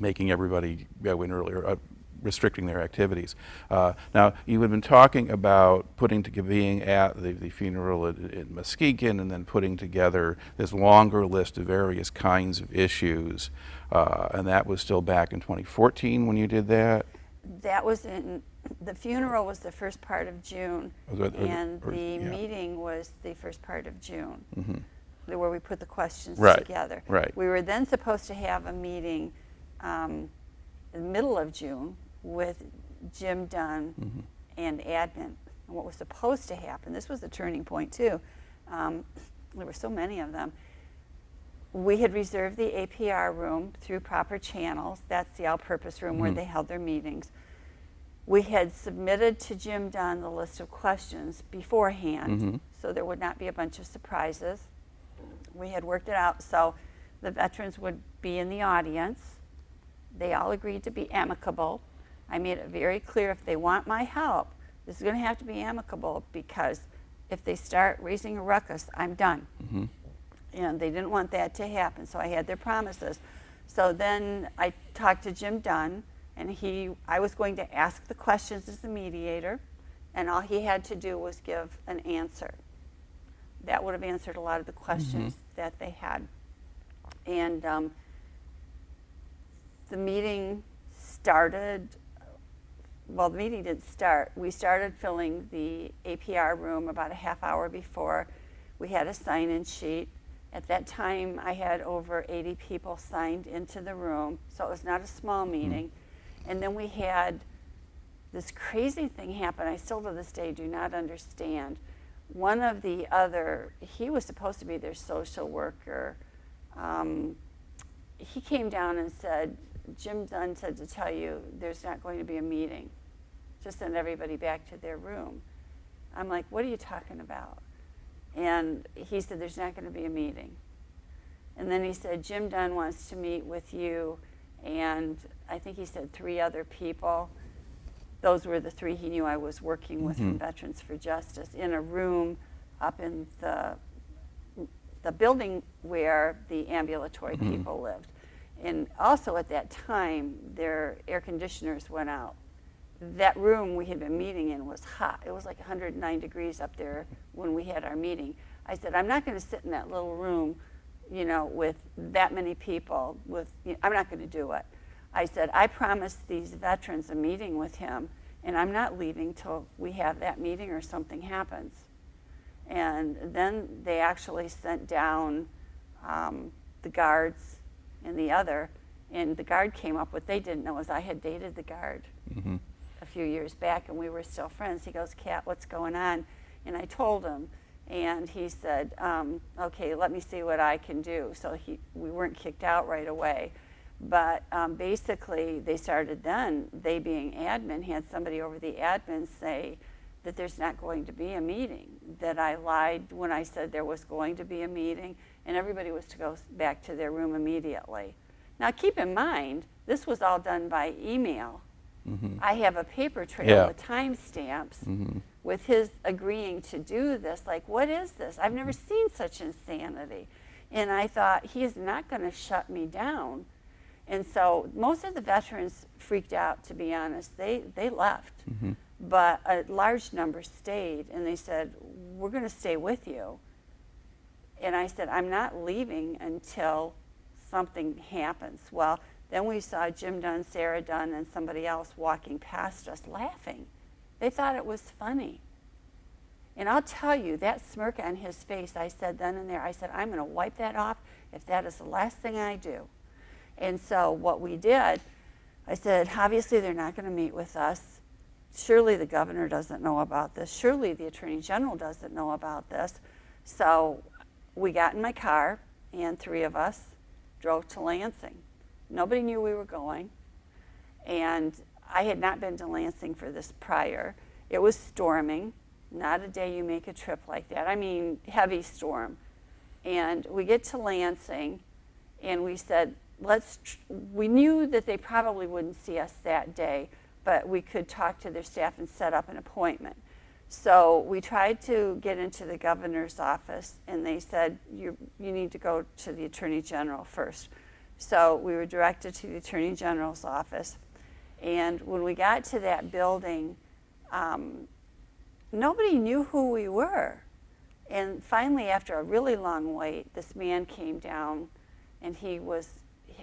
making everybody go in earlier, restricting their activities. Now, you had been talking about being at the funeral in Muskegon, and then putting together this longer list of various kinds of issues, and that was still back in 2014 when you did that? That was the funeral was the first part of June, and the meeting was the first part of June. Where we put the questions together. Right. We were then supposed to have a meeting in the middle of June with Jim Dunn and admin. And what was supposed to happen, this was a turning point too, there were so many of them. We had reserved the APR room through proper channels. That's the all-purpose room where they held their meetings. We had submitted to Jim Dunn the list of questions beforehand, so there would not be a bunch of surprises. We had worked it out so the veterans would be in the audience. They all agreed to be amicable. I made it very clear, if they want my help, this is going to have to be amicable, because if they start raising a ruckus, I'm done. And they didn't want that to happen, so I had their promises. So then I talked to Jim Dunn, and I was going to ask the questions as the mediator, and all he had to do was give an answer. That would have answered a lot of the questions that they had. And the meeting started, well, the meeting didn't start. We started filling the APR room about a half hour before. We had a sign-in sheet. At that time, I had over 80 people signed into the room, so it was not a small meeting. And then we had this crazy thing happen. I still to this day do not understand. One of the other, he was supposed to be their social worker. He came down and said, Jim Dunn said to tell you there's not going to be a meeting. Just send everybody back to their room. I'm like, what are you talking about? And he said, there's not going to be a meeting. And then he said, Jim Dunn wants to meet with you, and I think he said 3 other people. Those were the 3 he knew I was working with from Veterans for Justice, in a room up in the building where the ambulatory people lived. And also at that time, their air conditioners went out. That room we had been meeting in was hot. It was like 109 degrees up there when we had our meeting. I said, I'm not going to sit in that little room, you know, with that many people. I'm not going to do it. I said, I promised these veterans a meeting with him, and I'm not leaving till we have that meeting or something happens. And then they actually sent down the guards and the guard came up. What they didn't know is I had dated the guard a a few years back, and we were still friends. He goes, "Kat, what's going on?" And I told him, and he said, "Okay, let me see what I can do." So we weren't kicked out right away. But basically, they started then, they being admin, had somebody over the admin say that there's not going to be a meeting, that I lied when I said there was going to be a meeting, and everybody was to go back to their room immediately. Now, keep in mind, this was all done by email. Mm-hmm. I have a paper trail Yeah. with timestamps Mm-hmm. with his agreeing to do this. Like, what is this? I've never seen such insanity. And I thought, he is not going to shut me down. And so most of the veterans freaked out, to be honest. They left. Mm-hmm. But a large number stayed, and they said, "We're going to stay with you." And I said, "I'm not leaving until something happens." Well, then we saw Jim Dunn, Sarah Dunn, and somebody else walking past us laughing. They thought it was funny. And I'll tell you, that smirk on his face, I said then and there, I said, "I'm going to wipe that off if that is the last thing I do." And so what we did, I said, obviously they're not going to meet with us. Surely the governor doesn't know about this. Surely the attorney general doesn't know about this. So we got in my car, and 3 of us drove to Lansing. Nobody knew we were going, and I had not been to Lansing for this prior. It was storming, not a day you make a trip like that. I mean, heavy storm. And we get to Lansing, and we said, we knew that they probably wouldn't see us that day, but we could talk to their staff and set up an appointment. So we tried to get into the governor's office, and they said, you need to go to the attorney general first. So we were directed to the attorney general's office. And when we got to that building, nobody knew who we were. And finally, after a really long wait, this man came down, and he was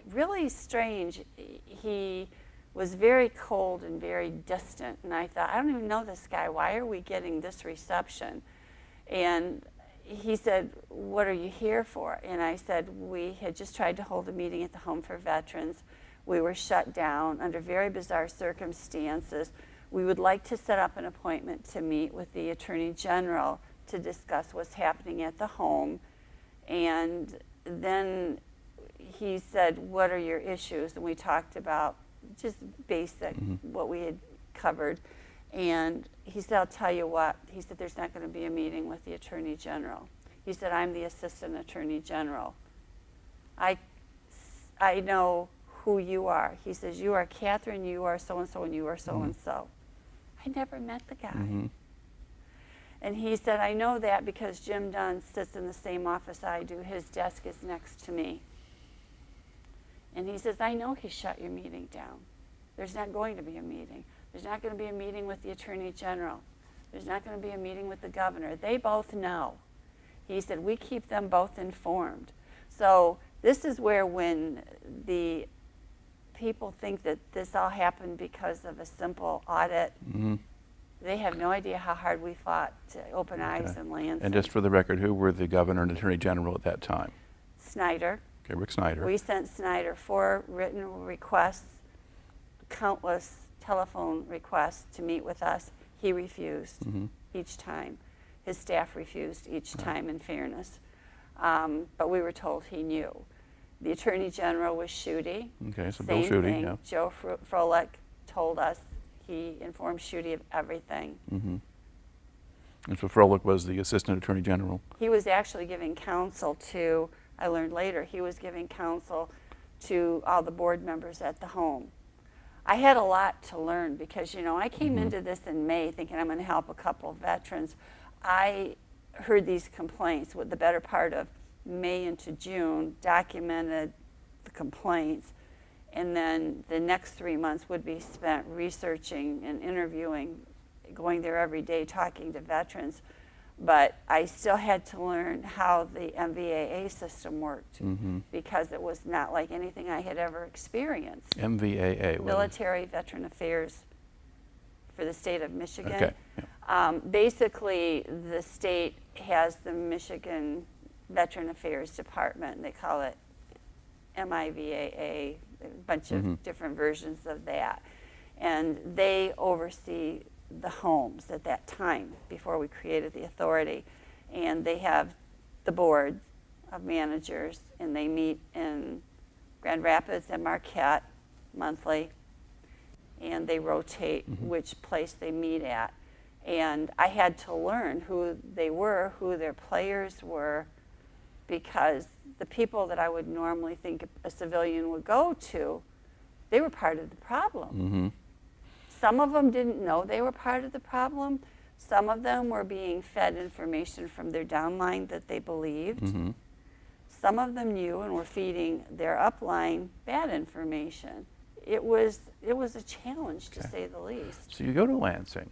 really strange. He was very cold and very distant, and I thought, I don't even know this guy. Why are we getting this reception? And he said, "What are you here for?" And I said, "We had just tried to hold a meeting at the Home for Veterans. We were shut down under very bizarre circumstances. We would like to set up an appointment to meet with the Attorney General to discuss what's happening at the home." And then he said, "What are your issues?" And we talked about just basic, what we had covered. And he said, "I'll tell you what." He said, "There's not going to be a meeting with the Attorney General." He said, "I'm the Assistant Attorney General. I know who you are." He says, "You are Catherine, you are so-and-so, and you are so-and-so." I never met the guy. Mm-hmm. And he said, "I know that because Jim Dunn sits in the same office I do. His desk is next to me." And he says, "I know he shut your meeting down. There's not going to be a meeting. There's not going to be a meeting with the Attorney General. There's not going to be a meeting with the governor. They both know." He said, "We keep them both informed." So this is where, when the people think that this all happened because of a simple audit, they have no idea how hard we fought to open eyes and Lansing. And just for the record, who were the governor and attorney general at that time? Snyder. Okay, Rick Snyder. We sent Snyder 4 written requests, countless telephone requests to meet with us. He refused each time. His staff refused each time, in fairness. But we were told he knew. The Attorney General was Schuette. Okay, so Same Bill Schuette, thing. yeah. Joe Froelich told us. He informed Schuette of everything. And so Froelich was the assistant attorney general. He was actually giving counsel to, I learned later, he was giving counsel to all the board members at the home. I had a lot to learn because, I came into this in May thinking I'm going to help a couple of veterans. I heard these complaints with the better part of May into June, documented the complaints, and then the next 3 months would be spent researching and interviewing, going there every day, talking to veterans. But I still had to learn how the MVAA system worked because it was not like anything I had ever experienced. MVAA. Military Veteran Affairs for the state of Michigan. Okay. Yeah. Basically, the state has the Michigan Veteran Affairs Department. They call it MIVAA, a bunch of different versions of that. and they oversee the homes at that time before we created the authority. And they have the board of managers, and they meet in Grand Rapids and Marquette monthly, and they rotate which place they meet at. And I had to learn who they were, who their players were, because the people that I would normally think a civilian would go to, they were part of the problem. Some of them didn't know they were part of the problem. Some of them were being fed information from their downline that they believed. Some of them knew and were feeding their upline bad information. It was a challenge, to say the least. So you go to Lansing,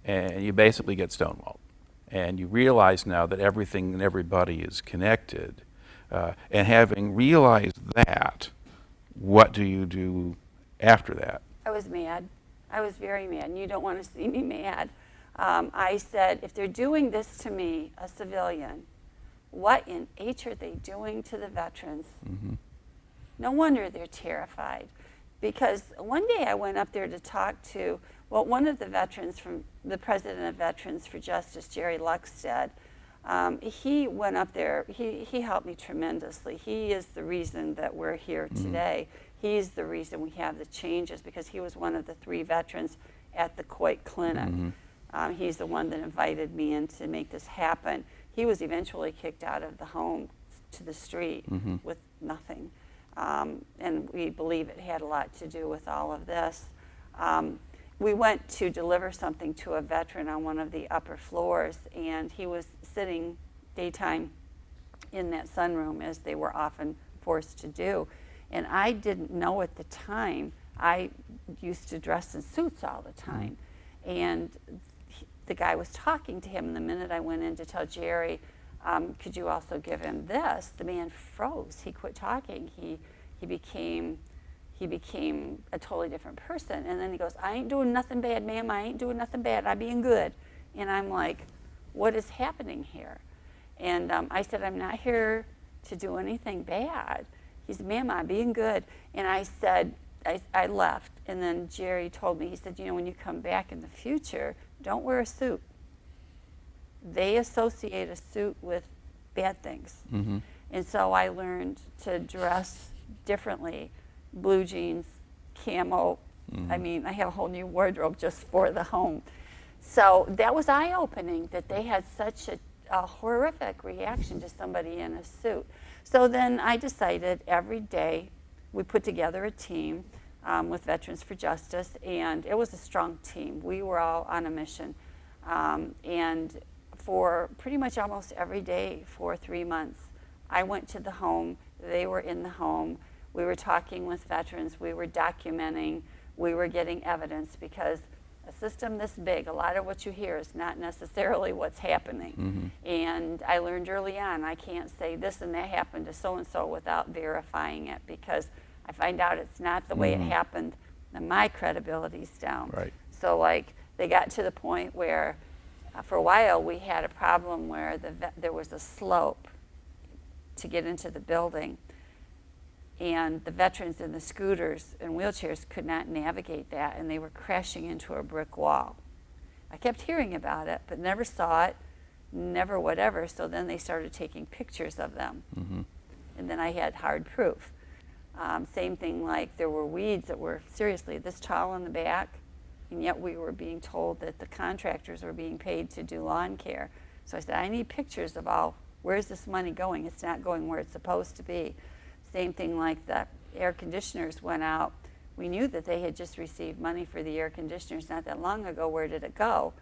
and you basically get stonewalled. And you realize now that everything and everybody is connected. And having realized that, what do you do after that? I was mad. I was very mad, and you don't want to see me mad. I said, if they're doing this to me, a civilian, what in H are they doing to the veterans? No wonder they're terrified. Because one day I went up there to talk to, well, one of the veterans, from the president of Veterans for Justice, Jerry Luckstead. He went up there, he helped me tremendously. He is the reason that we're here today. He's the reason we have the changes, because he was one of the 3 veterans at the Coit Clinic. He's the one that invited me in to make this happen. He was eventually kicked out of the home to the street with nothing. And we believe it had a lot to do with all of this. We went to deliver something to a veteran on one of the upper floors, and he was sitting daytime in that sunroom, as they were often forced to do. And I didn't know at the time, I used to dress in suits all the time. And the guy was talking to him, and the minute I went in to tell Jerry, could you also give him this? The man froze. He quit talking. He became a totally different person. And then he goes, I ain't doing nothing bad, ma'am. I ain't doing nothing bad. I'm being good. And I'm like, what is happening here? And I said, I'm not here to do anything bad. He said, ma'am, I'm being good. And I said, I left. And then Jerry told me, he said, you know, when you come back in the future, don't wear a suit. They associate a suit with bad things. And so I learned to dress differently. Blue jeans, camo. I mean, I have a whole new wardrobe just for the home. So that was eye-opening, that they had such a horrific reaction to somebody in a suit. So then I decided every day we put together a team with Veterans for Justice, and it was a strong team. We were all on a mission. And for pretty much almost every day for 3 months, I went to the home, they were in the home, we were talking with veterans, we were documenting, we were getting evidence, because a system this big, a lot of what you hear is not necessarily what's happening. And I learned early on, I can't say this and that happened to so-and-so without verifying it, because I find out it's not the way it happened, then my credibility's down. So like, they got to the point where for a while we had a problem where there was a slope to get into the building, and the veterans in the scooters and wheelchairs could not navigate that, and they were crashing into a brick wall. I kept hearing about it, but never saw it, never whatever, so then they started taking pictures of them. And then I had hard proof. Same thing, like there were weeds that were seriously this tall in the back, and yet we were being told that the contractors were being paid to do lawn care. So I said, I need pictures of all, where's this money going? It's not going where it's supposed to be. Same thing, like the air conditioners went out. We knew that they had just received money for the air conditioners not that long ago. Where did it go?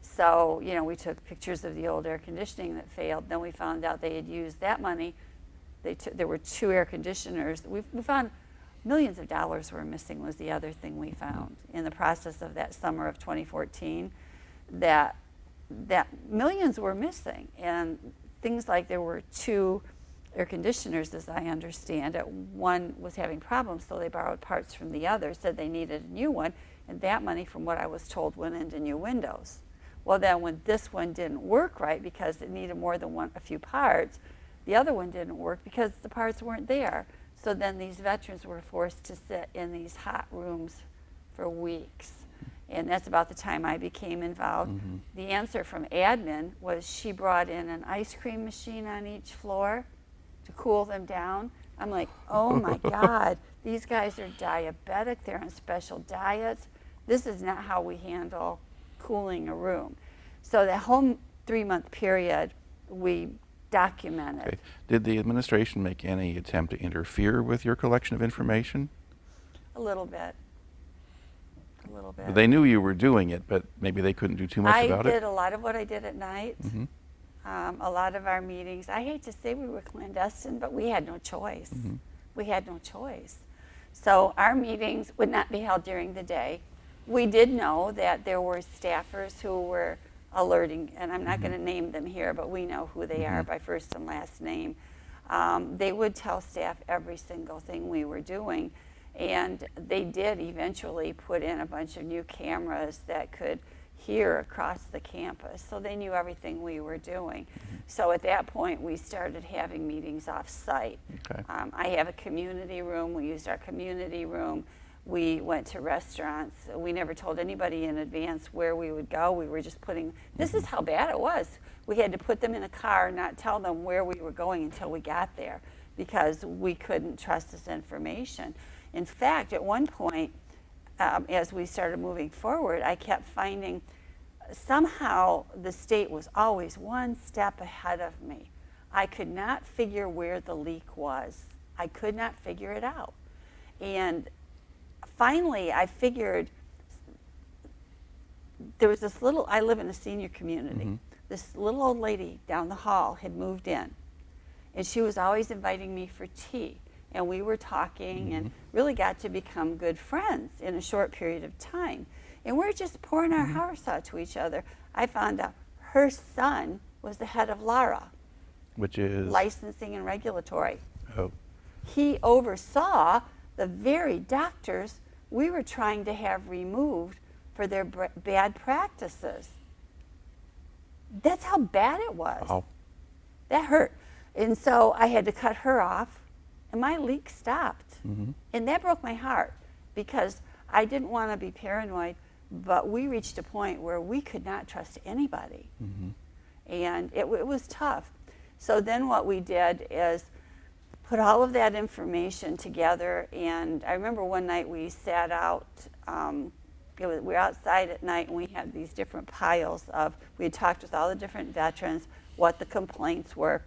So, you know, we took pictures of the old air conditioning that failed. Then we found out they had used that money. There were 2 air conditioners. We found millions of dollars were missing, was the other thing we found in the process of that summer of 2014, that millions were missing. And things like there were 2 air conditioners, as I understand it. One was having problems, so they borrowed parts from the other, said they needed a new one, and that money, from what I was told, went into new windows. Well, then when this one didn't work right because it needed more than a few parts, the other one didn't work because the parts weren't there. So then these veterans were forced to sit in these hot rooms for weeks. And that's about the time I became involved. The answer from admin was she brought in an ice cream machine on each floor to cool them down. I'm like, oh my God, these guys are diabetic, they're on special diets. This is not how we handle cooling a room. So that whole 3-month period, we documented. Okay. Did the administration make any attempt to interfere with your collection of information? A little bit. A little bit. They knew you were doing it, but maybe they couldn't do too much about it? I did a lot of what I did at night. A lot of our meetings, I hate to say we were clandestine, but we had no choice. We had no choice. So our meetings would not be held during the day. We did know that there were staffers who were alerting, and I'm not going to name them here, but we know who they are by first and last name. They would tell staff every single thing we were doing, and they did eventually put in a bunch of new cameras that could hear across the campus, so they knew everything we were doing. So at that point, we started having meetings off-site. Okay. I have a community room. We used our community room. We went to restaurants. We never told anybody in advance where we would go. We were just putting, this is how bad it was. We had to put them in a car and not tell them where we were going until we got there because we couldn't trust this information. In fact, at one point, as we started moving forward, I kept finding somehow the state was always one step ahead of me. I could not figure where the leak was. I could not figure it out. And finally, I figured there was this little, I live in a senior community. This little old lady down the hall had moved in, and she was always inviting me for tea. And we were talking and really got to become good friends in a short period of time. And we're just pouring our hearts out to each other. I found out her son was the head of LARA, which is? Licensing and Regulatory. Oh. He oversaw the very doctors we were trying to have removed for their bad practices. That's how bad it was. Wow. That hurt. And so I had to cut her off. And my leak stopped. And that broke my heart because I didn't want to be paranoid, but we reached a point where we could not trust anybody. And it was tough. So then what we did is put all of that information together. And I remember one night we sat out, we were outside at night, and we had these different piles of, we had talked with all the different veterans, what the complaints were.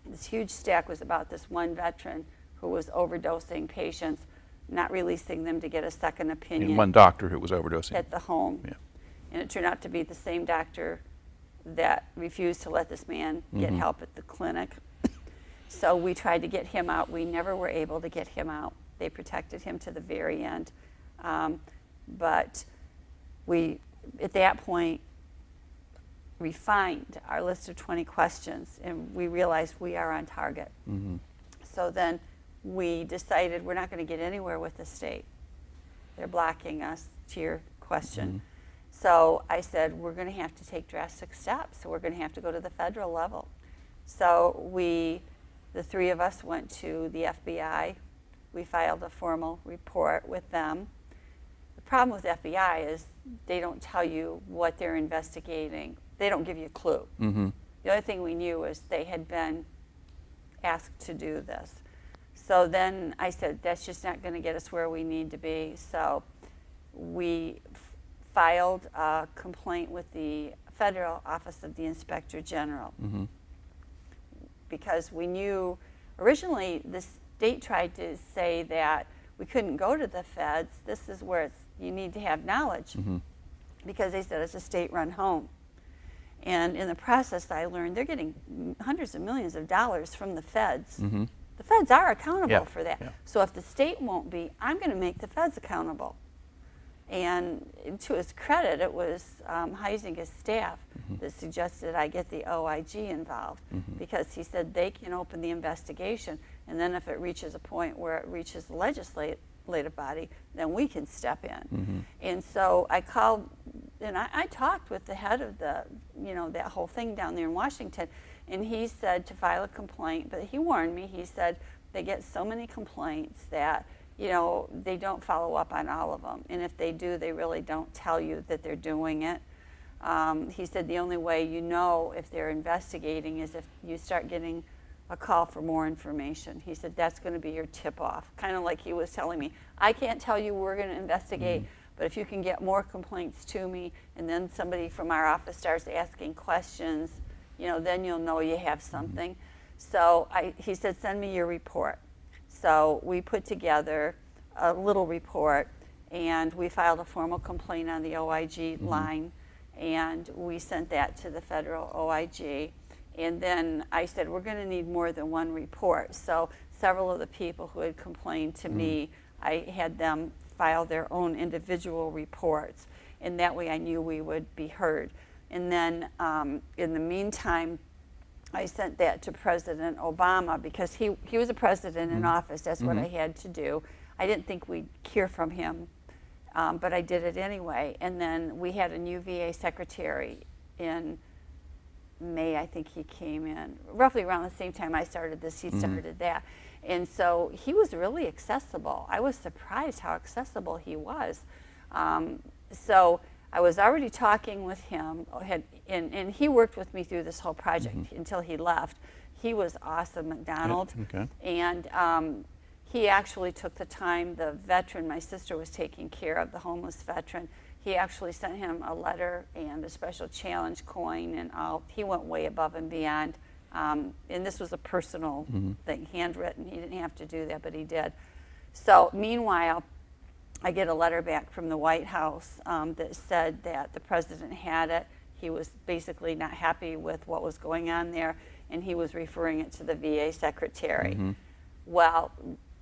This huge stack was about this one veteran who was overdosing patients, not releasing them to get a second opinion. And one doctor who was overdosing. At the home. Yeah. And it turned out to be the same doctor that refused to let this man get help at the clinic. So we tried to get him out. We never were able to get him out. They protected him to the very end. But we, at that point, refined our list of 20 questions, and we realized we are on target. So then we decided we're not going to get anywhere with the state. They're blocking us, to your question. So I said, we're going to have to take drastic steps. So we're going to have to go to the federal level. So the three of us went to the FBI. We filed a formal report with them. The problem with FBI is they don't tell you what they're investigating. They don't give you a clue. The only thing we knew was they had been asked to do this. So then I said, that's just not going to get us where we need to be. So we filed a complaint with the Federal Office of the Inspector General. Because we knew, originally the state tried to say that we couldn't go to the feds. This is where you need to have knowledge. Because they said it's a state-run home. And in the process, I learned they're getting hundreds of millions of dollars from the feds. The feds are accountable for that. So if the state won't be, I'm going to make the feds accountable. And to his credit, it was Huizenga's staff that suggested I get the OIG involved, because he said they can open the investigation, and then if it reaches a point where it reaches the legislative body, then we can step in. And so I called, and I talked with the head of the, that whole thing down there in Washington, and he said to file a complaint, but he warned me. He said they get so many complaints that you know, they don't follow up on all of them. And if they do, they really don't tell you that they're doing it. He said the only way you know if they're investigating is if you start getting a call for more information. He said that's going to be your tip-off, kind of like he was telling me. I can't tell you we're going to investigate, but if you can get more complaints to me and then somebody from our office starts asking questions, you know, then you'll know you have something. So he said, send me your report. So we put together a little report, and we filed a formal complaint on the OIG line, and we sent that to the federal OIG. And then I said, we're going to need more than one report. So several of the people who had complained to me, I had them file their own individual reports, and that way I knew we would be heard. And then in the meantime, I sent that to President Obama because he was a president in office. That's what I had to do. I didn't think we'd hear from him, but I did it anyway. And then we had a new VA secretary in May. I think he came in roughly around the same time I started this. He started that. And so he was really accessible. I was surprised how accessible he was. So I was already talking with him, and he worked with me through this whole project until he left. He was awesome, McDonald. Okay. And he actually took the time, the veteran, my sister was taking care of, the homeless veteran. He actually sent him a letter and a special challenge coin, and all. He went way above and beyond. And this was a personal thing, handwritten. He didn't have to do that, but he did. So meanwhile, I get a letter back from the White House that said that the president had it. He was basically not happy with what was going on there, and he was referring it to the VA secretary. Well,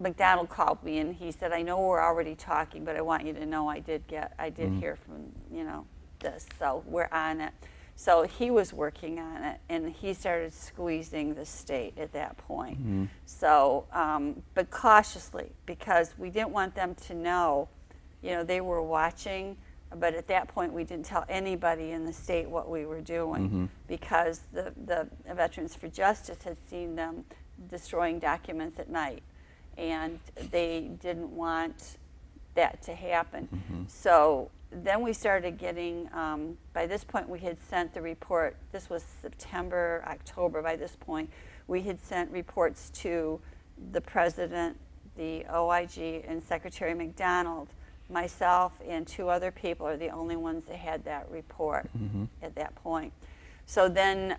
McDonald called me and he said, I know we're already talking, but I want you to know I did hear from, you know, this, so we're on it. So he was working on it, and he started squeezing the state at that point. So, but cautiously, because we didn't want them to know, you know, they were watching, but at that point we didn't tell anybody in the state what we were doing, because the Veterans for Justice had seen them destroying documents at night, and they didn't want that to happen. So then we started getting, by this point we had sent the report, this was September, October, by this point, we had sent reports to the president, the OIG, and Secretary McDonald. Myself and two other people are the only ones that had that report at that point. So then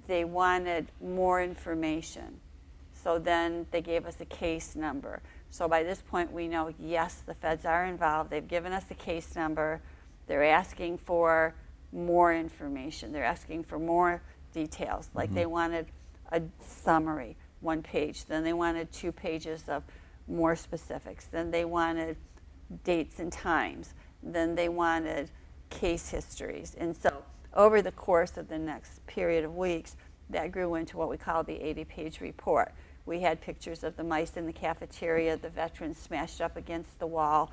they wanted more information. So then they gave us a case number. So by this point we know, yes, the feds are involved. They've given us a case number. They're asking for more information. They're asking for more details. Like they wanted a summary, 1 page. Then they wanted 2 pages of more specifics. Then they wanted dates and times. Then they wanted case histories. And so over the course of the next period of weeks, that grew into what we call the 80-page report. We had pictures of the mice in the cafeteria, the veterans smashed up against the wall.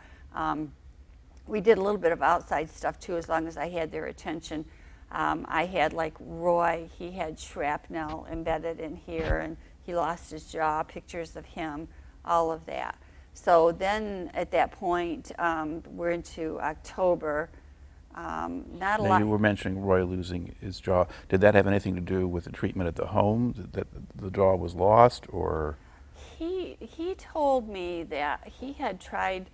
We did a little bit of outside stuff too, as long as I had their attention. I had, like, Roy, he had shrapnel embedded in here, and he lost his jaw, pictures of him, all of that. So then at that point, we're into October. Not a Now lot. you were mentioning Roy losing his jaw. Did that have anything to do with the treatment at the home, that the jaw was lost, or? He told me that he had tried.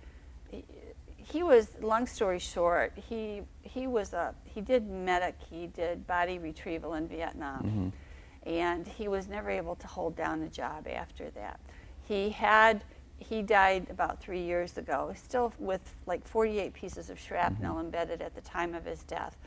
He was, long story short, he did medic, he did body retrieval in Vietnam, and he was never able to hold down a job after that. He died about 3 years ago, still with like 48 pieces of shrapnel embedded at the time of his death.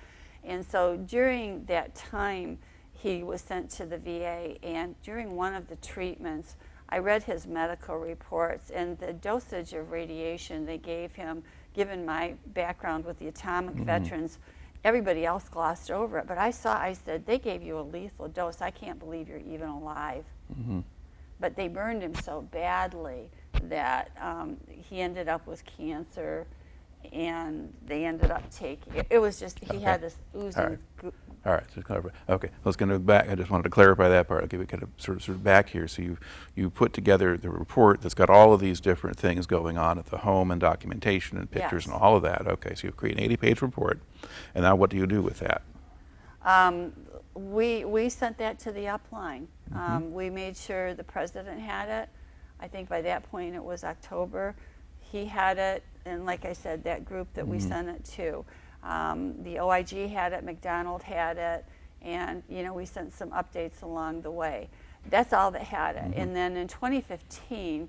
And so during that time, he was sent to the VA, and during one of the treatments, I read his medical reports, and the dosage of radiation they gave him, given my background with the atomic veterans, everybody else glossed over it. But I said, they gave you a lethal dose. I can't believe you're even alive. But they burned him so badly that he ended up with cancer, and they ended up taking it. It was just, he had this oozing All right, so clarify. Okay, let's go back. I just wanted to clarify that part. I'll give it kind of sort of back here. So you put together the report that's got all of these different things going on at the home and documentation and pictures Yes. and all of that. Okay, so you create an 80-page report, and now what do you do with that? We sent that to the upline. We made sure the president had it. I think by that point it was October. He had it, and like I said, that group that we sent it to. The OIG had it, McDonald had it, and we sent some updates along the way. That's all that had it. And then in 2015,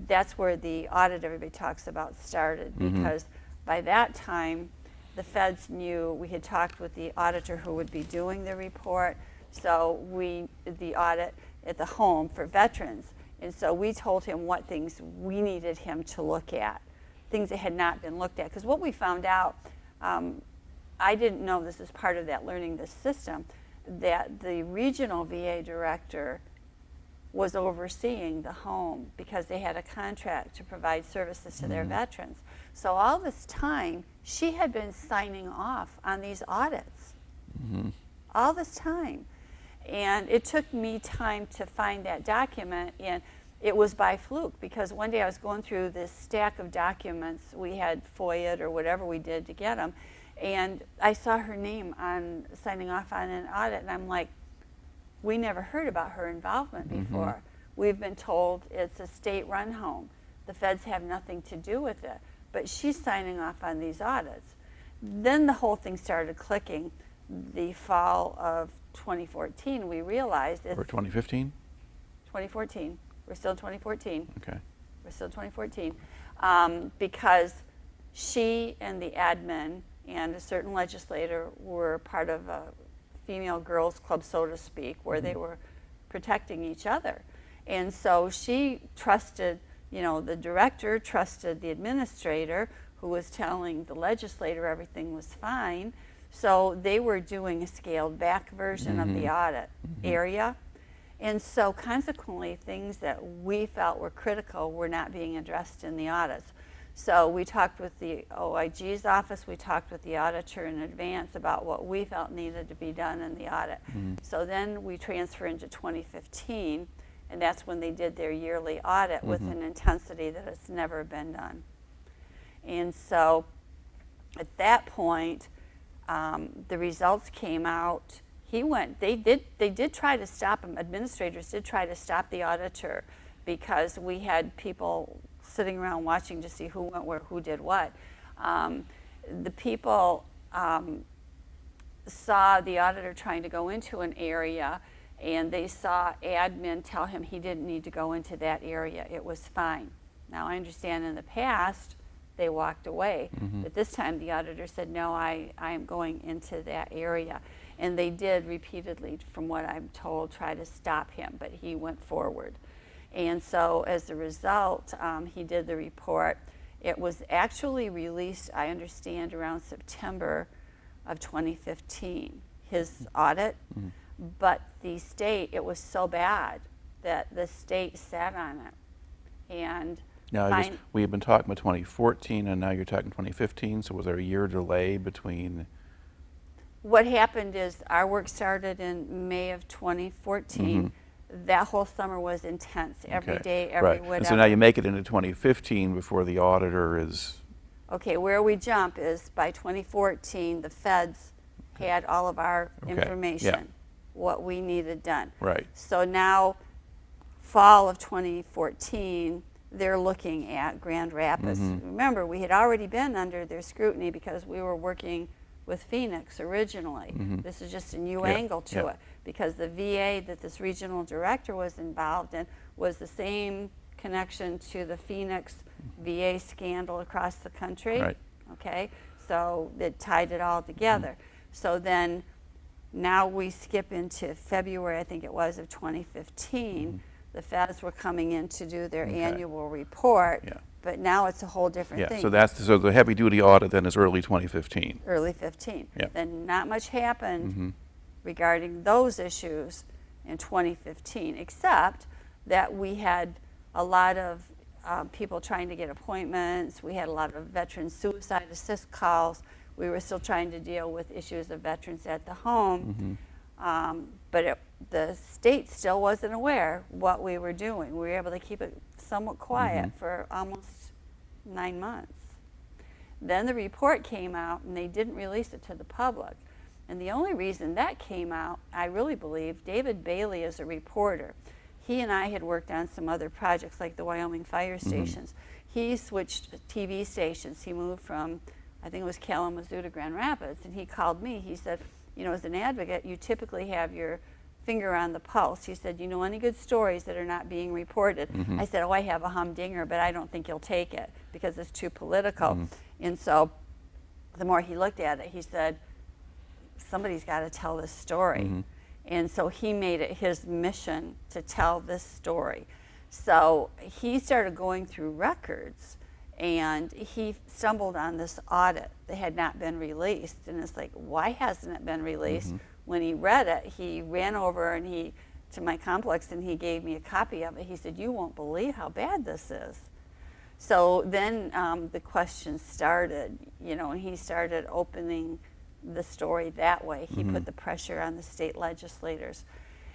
that's where the audit everybody talks about started, because by that time, the feds knew we had talked with the auditor who would be doing the report. So the audit at the home for veterans. And so we told him what things we needed him to look at, things that had not been looked at. Because what we found out, I didn't know this is part of that learning the system, that the regional VA director was overseeing the home because they had a contract to provide services to their veterans. So all this time, she had been signing off on these audits. All this time. And it took me time to find that document, and it was by fluke, because one day I was going through this stack of documents. We had FOIA'd or whatever we did to get them, and I saw her name on signing off on an audit, and I'm like, we never heard about her involvement before. We've been told it's a state-run home. The feds have nothing to do with it, but she's signing off on these audits. Then the whole thing started clicking. The fall of 2014, we realized it's... Or 2015? 2014. We're still in 2014. Okay. We're still in 2014. Because she and the admin and a certain legislator were part of a female girls club, so to speak, where they were protecting each other. And so she trusted, the director trusted the administrator, who was telling the legislator everything was fine. So they were doing a scaled back version of the audit area. And so consequently, things that we felt were critical were not being addressed in the audits. So we talked with the OIG's office, we talked with the auditor in advance about what we felt needed to be done in the audit. So then we transfer into 2015, and that's when they did their yearly audit with an intensity that has never been done. And so at that point, the results came out. They did try to stop him. Administrators did try to stop the auditor, because we had people sitting around watching to see who went where, who did what. The people saw the auditor trying to go into an area, and they saw admin tell him he didn't need to go into that area. It was fine. Now, I understand in the past, they walked away. But this time the auditor said, no, I am going into that area. And they did repeatedly, from what I'm told, try to stop him, but he went forward. And so as a result, he did the report. It was actually released, I understand, around September of 2015, his audit. But the state, it was so bad that the state sat on it. And now, we have been talking about 2014, and now you're talking 2015, so was there a year delay between? What happened is our work started in May of 2014. That whole summer was intense, every day, every whatever. And so now you make it into 2015 before the auditor is... Okay, where we jump is by 2014, the feds had all of our information, what we needed done. Right. So now, fall of 2014, they're looking at Grand Rapids. Remember, we had already been under their scrutiny because we were working with Phoenix originally. This is just a new angle to it, because the VA that this regional director was involved in was the same connection to the Phoenix VA scandal across the country. Right. Okay, so it tied it all together. So then now we skip into February, I think it was, of 2015. The feds were coming in to do their annual report, but now it's a whole different thing. So so the heavy duty audit then is early 2015. Early 15. Then not much happened regarding those issues in 2015, except that we had a lot of people trying to get appointments. We had a lot of veteran suicide assist calls. We were still trying to deal with issues of veterans at the home, but the state still wasn't aware what we were doing. We were able to keep it somewhat quiet for almost 9 months. Then the report came out, and they didn't release it to the public. And the only reason that came out, I really believe, David Bailey is a reporter. He and I had worked on some other projects like the Wyoming fire stations. He switched TV stations. He moved from, I think it was Kalamazoo to Grand Rapids, and he called me. He said, you know, as an advocate, you typically have your finger on the pulse. He said, you know any good stories that are not being reported? I said, oh, I have a humdinger, but I don't think you'll take it because it's too political. And so the more he looked at it, he said, somebody's got to tell this story. And so he made it his mission to tell this story. So he started going through records, and he stumbled on this audit that had not been released. And it's like, why hasn't it been released? When he read it, he ran over and to my complex, and he gave me a copy of it. He said, you won't believe how bad this is. So then the questions started, you know, and he started opening the story that way. He put the pressure on the state legislators.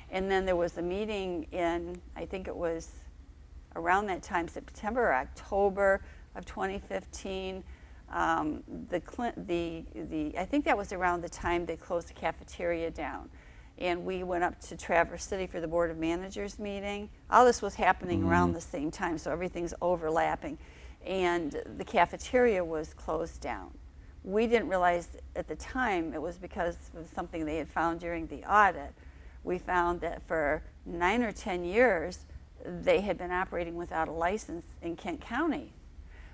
And then there was a meeting in, I think it was around that time, September or October of 2015. I think that was around the time they closed the cafeteria down. And we went up to Traverse City for the Board of Managers meeting. All this was happening around the same time, so everything's overlapping. And the cafeteria was closed down. We didn't realize at the time it was because of something they had found during the audit. We found that for 9 or 10 years, they had been operating without a license in Kent County.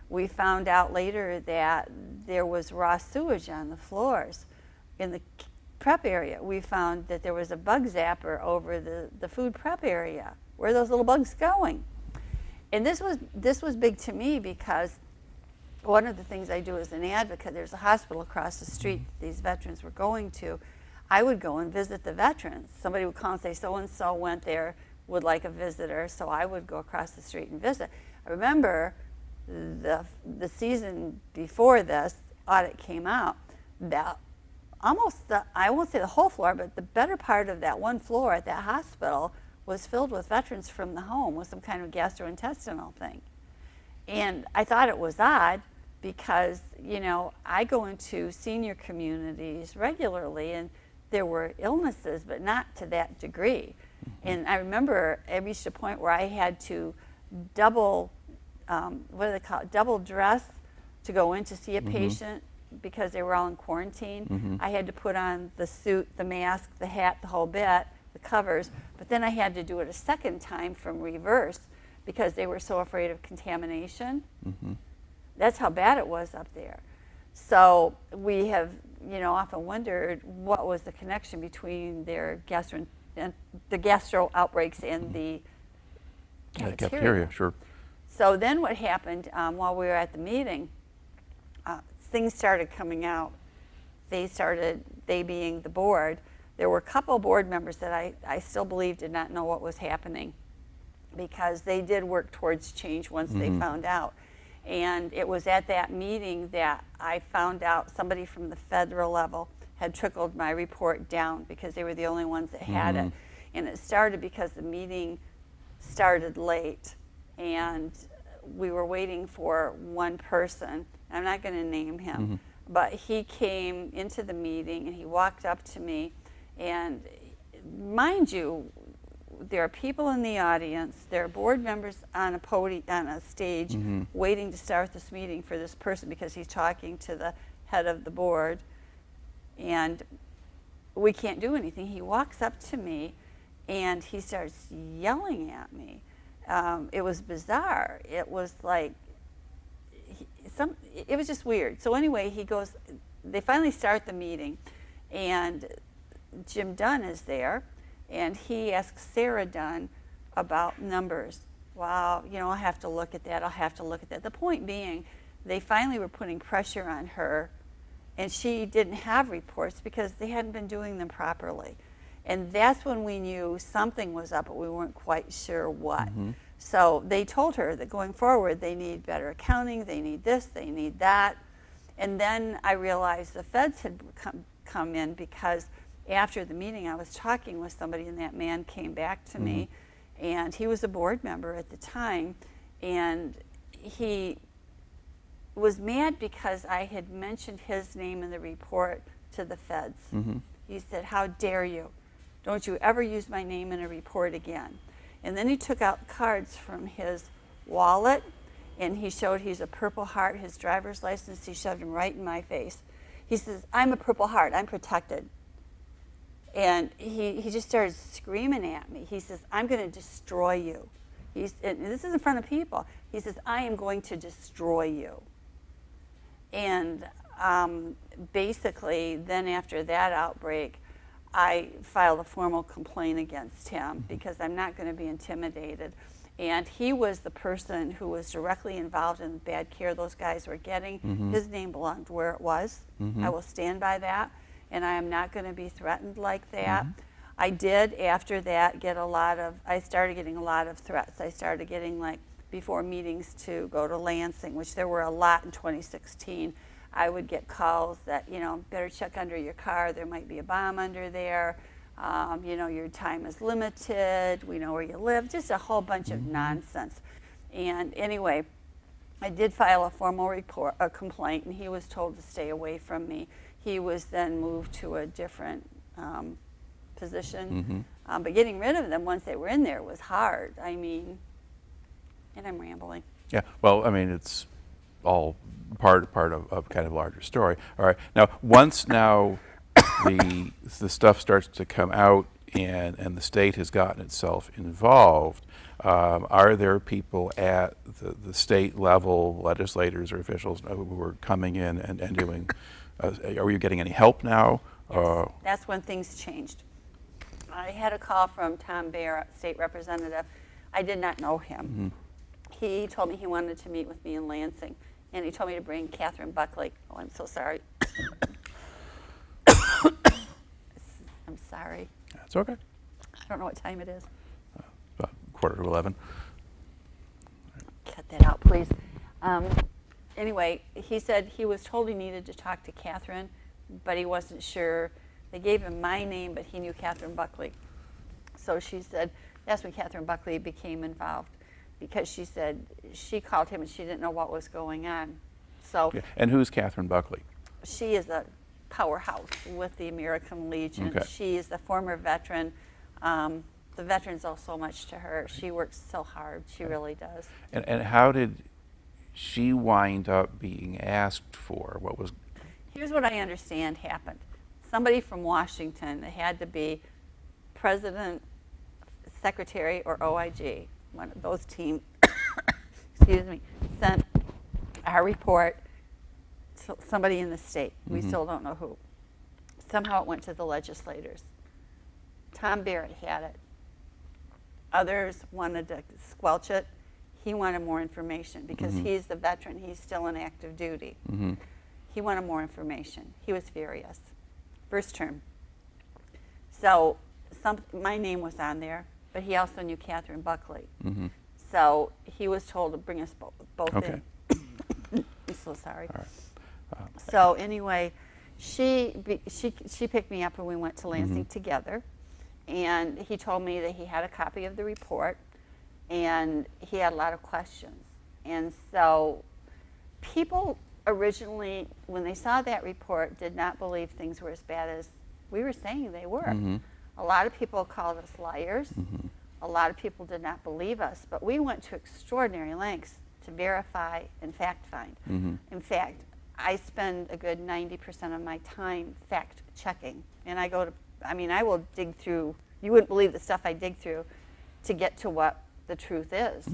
We found out later that there was raw sewage on the floors in the prep area. We found that there was a bug zapper over the food prep area. Where are those little bugs going? And this was big to me because one of the things I do as an advocate, there's a hospital across the street that these veterans were going to. I would go and visit the veterans. Somebody would call and say, so-and-so went there, would like a visitor, so I would go across the street and visit. I remember the season before this audit came out, that I won't say the whole floor, but the better part of that one floor at that hospital was filled with veterans from the home with some kind of gastrointestinal thing. And I thought it was odd because, you know, I go into senior communities regularly, and there were illnesses, but not to that degree. And I remember I reached a point where I had to double dress to go in to see a patient because they were all in quarantine. I had to put on the suit, the mask, the hat, the whole bit, the covers, but then I had to do it a second time from reverse because they were so afraid of contamination. That's how bad it was up there. So we have, you know, often wondered what was the connection between their the gastro outbreaks and the cafeteria. Sure. So then what happened while we were at the meeting, things started coming out. They being the board, there were a couple board members that I still believe did not know what was happening because they did work towards change once they found out. And it was at that meeting that I found out somebody from the federal level had trickled my report down because they were the only ones that had it. And it started because the meeting started late and we were waiting for one person. I'm not going to name him, but he came into the meeting and he walked up to me, and mind you, there are people in the audience, there are board members on a podium, on a stage, waiting to start this meeting for this person because he's talking to the head of the board, and we can't do anything. He walks up to me and he starts yelling at me. It was bizarre. It was like, it was just weird. So anyway, he goes, they finally start the meeting, and Jim Dunn is there, and he asks Sarah Dunn about numbers. Well, you know, I'll have to look at that, I'll have to look at that. The point being, they finally were putting pressure on her, and she didn't have reports because they hadn't been doing them properly. And that's when we knew something was up, but we weren't quite sure what. So they told her that going forward, they need better accounting, they need this, they need that. And then I realized the feds had come in, because after the meeting I was talking with somebody, and that man came back to me, and he was a board member at the time, and he was mad because I had mentioned his name in the report to the feds. He said, "How dare you? Don't you ever use my name in a report again." And then he took out cards from his wallet, and he showed he's a Purple Heart, his driver's license. He shoved him right in my face. He says, "I'm a Purple Heart, I'm protected." And he just started screaming at me. He says, "I'm going to destroy you." And this is in front of people. He says, "I am going to destroy you." And basically, then after that outbreak, I filed a formal complaint against him, because I'm not going to be intimidated. And he was the person who was directly involved in the bad care those guys were getting. His name belonged where it was. I will stand by that, and I am not going to be threatened like that. I did, after that, I started getting a lot of threats. I started getting, like, before meetings to go to Lansing, which there were a lot in 2016. I would get calls that, better check under your car, there might be a bomb under there. Your time is limited, we know where you live, just a whole bunch of nonsense. And anyway, I did file a formal complaint, and he was told to stay away from me. He was then moved to a different position. But getting rid of them once they were in there was hard. And I'm rambling. Yeah, well, it's all part of kind of larger story. All right, now once the stuff starts to come out, and the state has gotten itself involved, are there people at the state level, legislators or officials, who are coming in and doing, are you getting any help now? Yes, that's when things changed. I had a call from Tom Barrett, state representative. I did not know him. He told me he wanted to meet with me in Lansing, and he told me to bring Catherine Buckley. Oh, I'm so sorry. I'm sorry. That's okay. I don't know what time it is. About 11:15. Cut that out, please. Anyway, he said he was told he needed to talk to Catherine, but he wasn't sure. They gave him my name, but he knew Catherine Buckley. So she said, that's when Catherine Buckley became involved, because she said she called him and she didn't know what was going on. So. Yeah. And who's Catherine Buckley? She is a powerhouse with the American Legion. Okay. She is the former veteran. The veterans owe so much to her. She works so hard. She really does. And how did she wind up being asked for? What was? Here's what I understand happened. Somebody from Washington, it had to be president, secretary, or OIG, one of those teams, excuse me, sent our report to somebody in the state. We still don't know who. Somehow it went to the legislators. Tom Barrett had it. Others wanted to squelch it. He wanted more information, because he's the veteran. He's still in active duty. He wanted more information. He was furious. First term. So my name was on there, but he also knew Catherine Buckley. So he was told to bring us both in. I'm so sorry. All right. So anyway, she picked me up and we went to Lansing together. And he told me that he had a copy of the report, and he had a lot of questions. And so people originally, when they saw that report, did not believe things were as bad as we were saying they were. A lot of people called us liars. A lot of people did not believe us, but we went to extraordinary lengths to verify and fact find. In fact, I spend a good 90% of my time fact checking. And I will dig through, you wouldn't believe the stuff I dig through to get to what the truth is.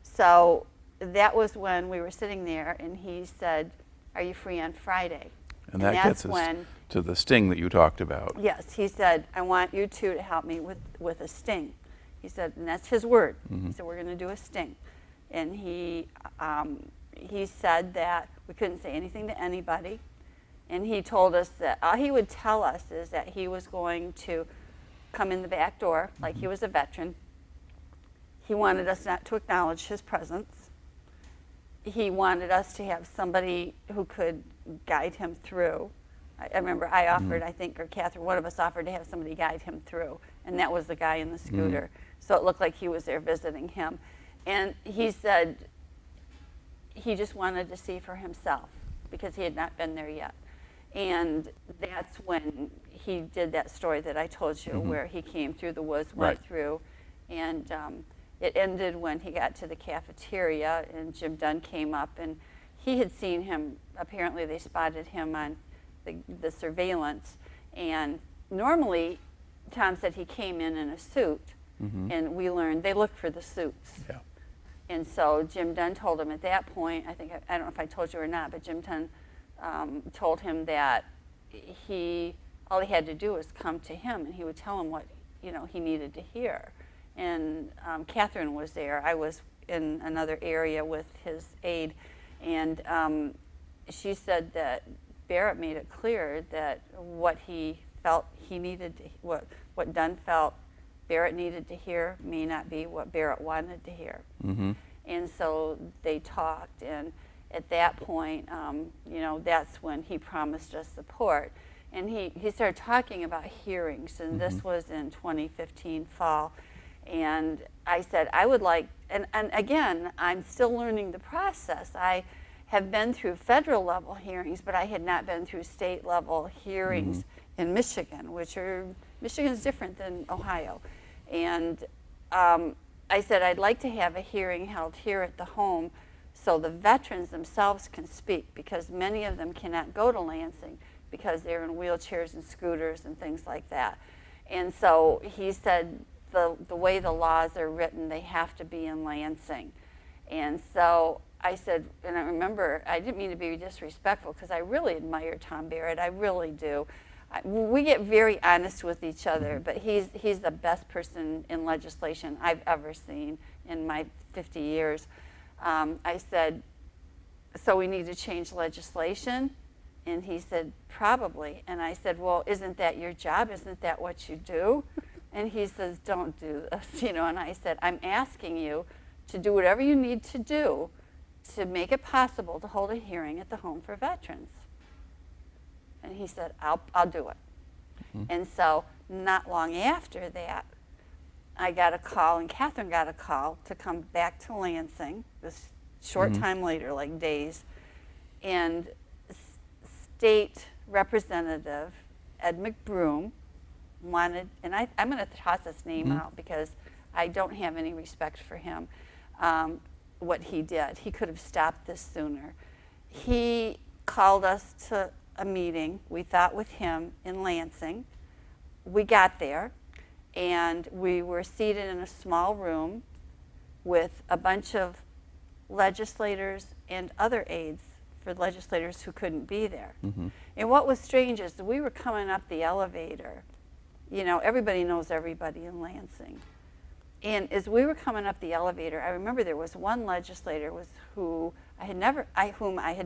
So that was when we were sitting there, and he said, "Are you free on Friday?" And that gets us to the sting that you talked about. Yes, he said, "I want you two to help me with a sting." He said, and that's his word. He said, "We're going to do a sting." And he said that we couldn't say anything to anybody. And he told us that all he would tell us is that he was going to come in the back door like he was a veteran. He wanted us not to acknowledge his presence. he wanted us to have somebody who could guide him through. I remember I offered, I think, or Catherine, one of us offered to have somebody guide him through, and that was the guy in the scooter. So it looked like he was there visiting him. And he said he just wanted to see for himself because he had not been there yet. And that's when he did that story that I told you, where he came through the woods, went through, and it ended when he got to the cafeteria, and Jim Dunn came up, and he had seen him. Apparently, they spotted him on the surveillance, and normally, Tom said he came in a suit, and we learned they look for the suits. Yeah. And so Jim Dunn told him at that point, I don't know if I told you or not, but Jim Dunn told him that all he had to do was come to him, and he would tell him what he needed to hear. And Catherine was there. I was in another area with his aide, and she said that Barrett made it clear that what he felt he needed, what Dunn felt Barrett needed to hear may not be what Barrett wanted to hear. And so they talked, and at that point, that's when he promised us support. And he started talking about hearings, and this was in 2015 fall. And I said, I would like, and again, I'm still learning the process. I have been through federal level hearings, but I had not been through state level hearings in Michigan, Michigan's different than Ohio. And I said, I'd like to have a hearing held here at the home so the veterans themselves can speak, because many of them cannot go to Lansing because they're in wheelchairs and scooters and things like that. And so he said, the way the laws are written, they have to be in Lansing. And so I said, and I remember, I didn't mean to be disrespectful, because I really admire Tom Barrett, I really do. We get very honest with each other, but he's the best person in legislation I've ever seen in my 50 years. I said, so we need to change legislation? And he said, probably. And I said, well, isn't that your job? Isn't that what you do? And he says, don't do this, and I said, I'm asking you to do whatever you need to do to make it possible to hold a hearing at the home for veterans. And he said, I'll do it. And so not long after that, I got a call, and Catherine got a call to come back to Lansing, this short time later, like days, and State Representative Ed McBroom wanted, and I'm going to toss his name out because I don't have any respect for him, what he did. He could have stopped this sooner. He called us to a meeting, we thought, with him in Lansing. We got there, and we were seated in a small room with a bunch of legislators and other aides for legislators who couldn't be there. And what was strange is that we were coming up the elevator. Everybody knows everybody in Lansing. And as we were coming up the elevator, I remember there was one legislator whom I had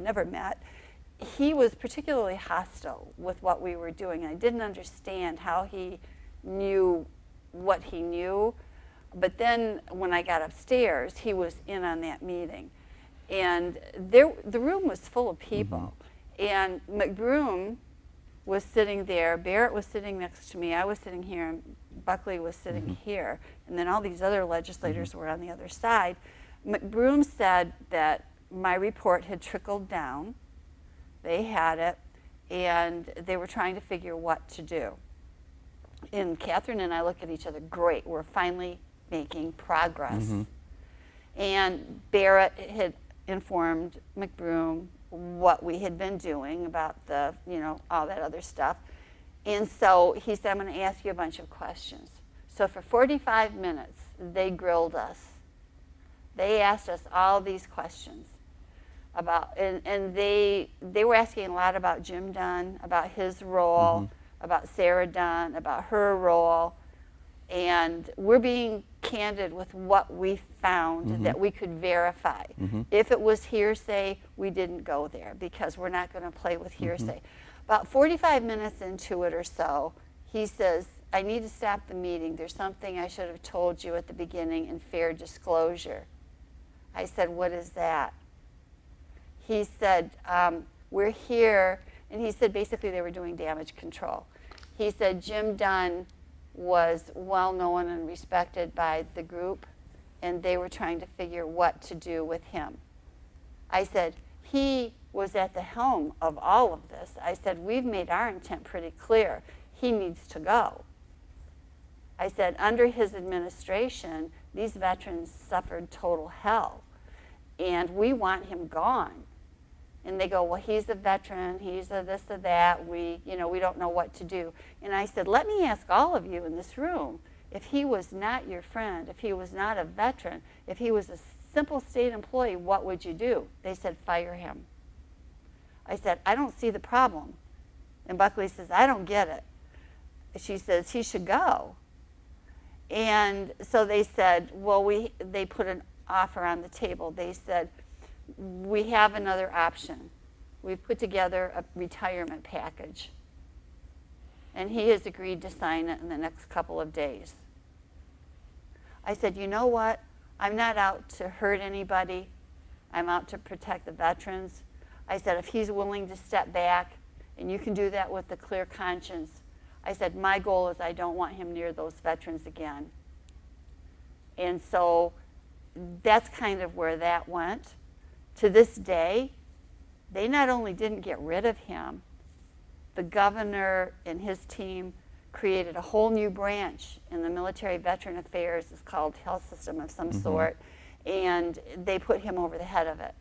never met. He was particularly hostile with what we were doing. I didn't understand how he knew what he knew. But then when I got upstairs, he was in on that meeting. And the room was full of people. And McBroom was sitting there, Barrett was sitting next to me, I was sitting here, and Buckley was sitting here, and then all these other legislators were on the other side. McBroom said that my report had trickled down, they had it, and they were trying to figure what to do. And Catherine and I looked at each other, great, we're finally making progress. And Barrett had informed McBroom what we had been doing about all that other stuff. And so he said, I'm going to ask you a bunch of questions. So for 45 minutes, they grilled us. They asked us all these questions about, and they were asking a lot about Jim Dunn, about his role, about Sarah Dunn, about her role. And we're being candid with what we found that we could verify. If it was hearsay, we didn't go there because we're not going to play with hearsay. About 45 minutes into it or so, he says, I need to stop the meeting. There's something I should have told you at the beginning in fair disclosure. I said, what is that? he said, we're here, and he said basically they were doing damage control. He said Jim Dunn was well known and respected by the group, and they were trying to figure what to do with him. I said, he was at the helm of all of this. I said, we've made our intent pretty clear. He needs to go. I said, under his administration, these veterans suffered total hell, and we want him gone. And they go, well, he's a veteran, he's a this or that, we don't know what to do. And I said, let me ask all of you in this room, if he was not your friend, if he was not a veteran, if he was a simple state employee, what would you do? They said, fire him. I said, I don't see the problem. And Buckley says, I don't get it. She says, he should go. And so they said, well, they put an offer on the table. They said, we have another option. We've put together a retirement package. And he has agreed to sign it in the next couple of days. I said, you know what? I'm not out to hurt anybody. I'm out to protect the veterans. I said, if he's willing to step back, and you can do that with a clear conscience, I said, my goal is I don't want him near those veterans again. And so that's kind of where that went. To this day, they not only didn't get rid of him, the governor and his team created a whole new branch in the Military Veteran Affairs. It's called health system of some sort, and they put him over the head of it.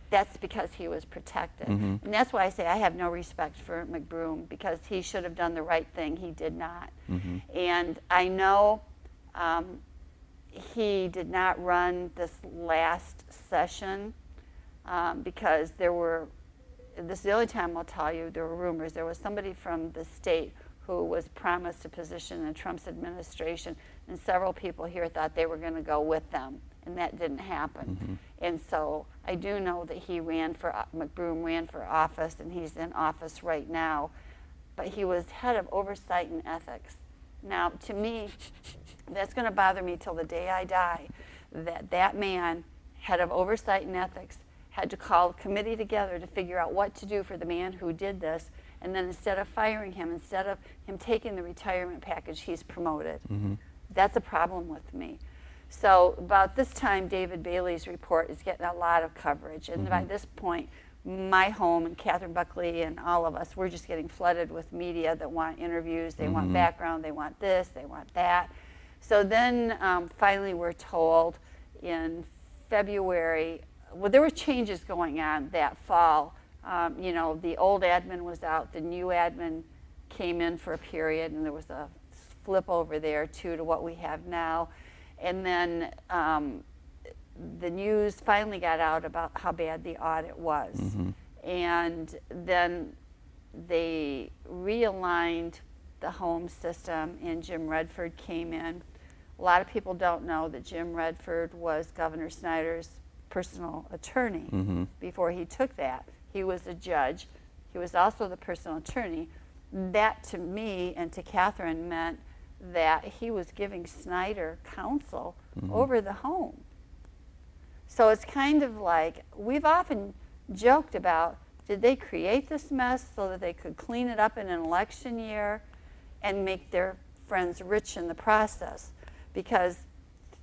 That's because he was protected. And that's why I say I have no respect for McBroom, because he should have done the right thing. He did not. And I know he did not run this last session because this is the only time I'll tell you, there were rumors. There was somebody from the state who was promised a position in Trump's administration, and several people here thought they were going to go with them, and that didn't happen. And so I do know that McBroom ran for office, and he's in office right now, but he was head of oversight and ethics. Now, to me, that's going to bother me till the day I die, that man, head of oversight and ethics, had to call a committee together to figure out what to do for the man who did this, and then instead of firing him, instead of him taking the retirement package, he's promoted. That's a problem with me. So about this time, David Bailey's report is getting a lot of coverage, and by this point, my home and Catherine Buckley and all of us, we're just getting flooded with media that want interviews, they want background, they want this, they want that. So then finally we're told in February, well, there were changes going on that fall. The old admin was out, the new admin came in for a period, and there was a flip over there too to what we have now. And then the news finally got out about how bad the audit was. And then they realigned the home system, and Jim Redford came in. A lot of people don't know that Jim Redford was Governor Snyder's personal attorney before he took that. He was a judge. He was also the personal attorney. That to me and to Catherine meant that he was giving Snyder counsel over the home. So it's kind of like, we've often joked about, did they create this mess so that they could clean it up in an election year and make their friends rich in the process? Because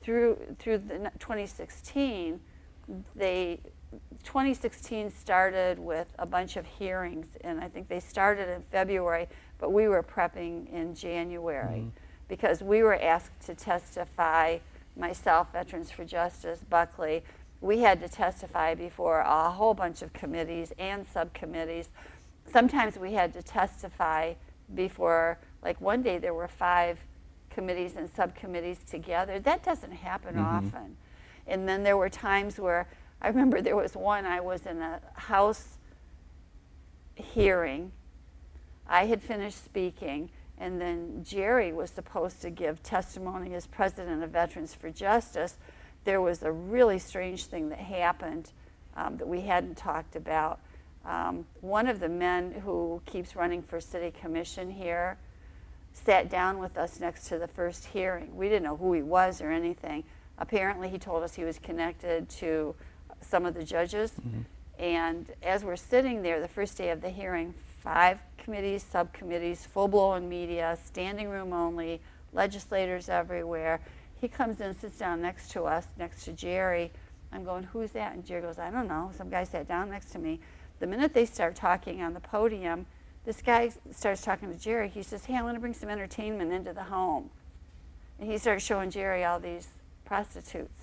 through the 2016, 2016 started with a bunch of hearings, and I think they started in February, but we were prepping in January because we were asked to testify, myself, Veterans for Justice, Buckley. We had to testify before a whole bunch of committees and subcommittees. Sometimes we had to testify before, like one day there were 5 committees and subcommittees together. That doesn't happen often. And then there were times where, I remember there was one, I was in a House hearing. I had finished speaking, and then Jerry was supposed to give testimony as president of Veterans for Justice. There was a really strange thing that happened that we hadn't talked about. One of the men who keeps running for city commission here sat down with us next to the first hearing. We didn't know who he was or anything. Apparently he told us he was connected to some of the judges. And as we're sitting there, the first day of the hearing, 5 committees, subcommittees, full-blown media, standing room only, legislators everywhere. He comes in, sits down next to us, next to Jerry. I'm going, who's that? And Jerry goes, I don't know. Some guy sat down next to me. The minute they start talking on the podium, this guy starts talking to Jerry. He says, hey, I want to bring some entertainment into the home. And he starts showing Jerry all these prostitutes.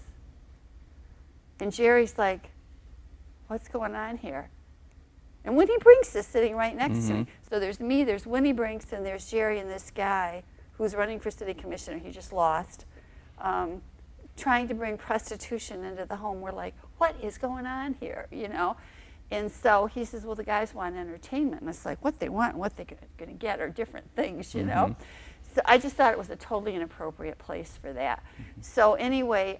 And Jerry's like, what's going on here? And Winnie Brinks is sitting right next to me. So there's me, there's Winnie Brinks, and there's Jerry and this guy who's running for city commissioner. He just lost. Trying to bring prostitution into the home. We're like, what is going on here, you know? And so he says, well, the guys want entertainment. And it's like, what they want and what they're going to get are different things, you know? So I just thought it was a totally inappropriate place for that. So anyway,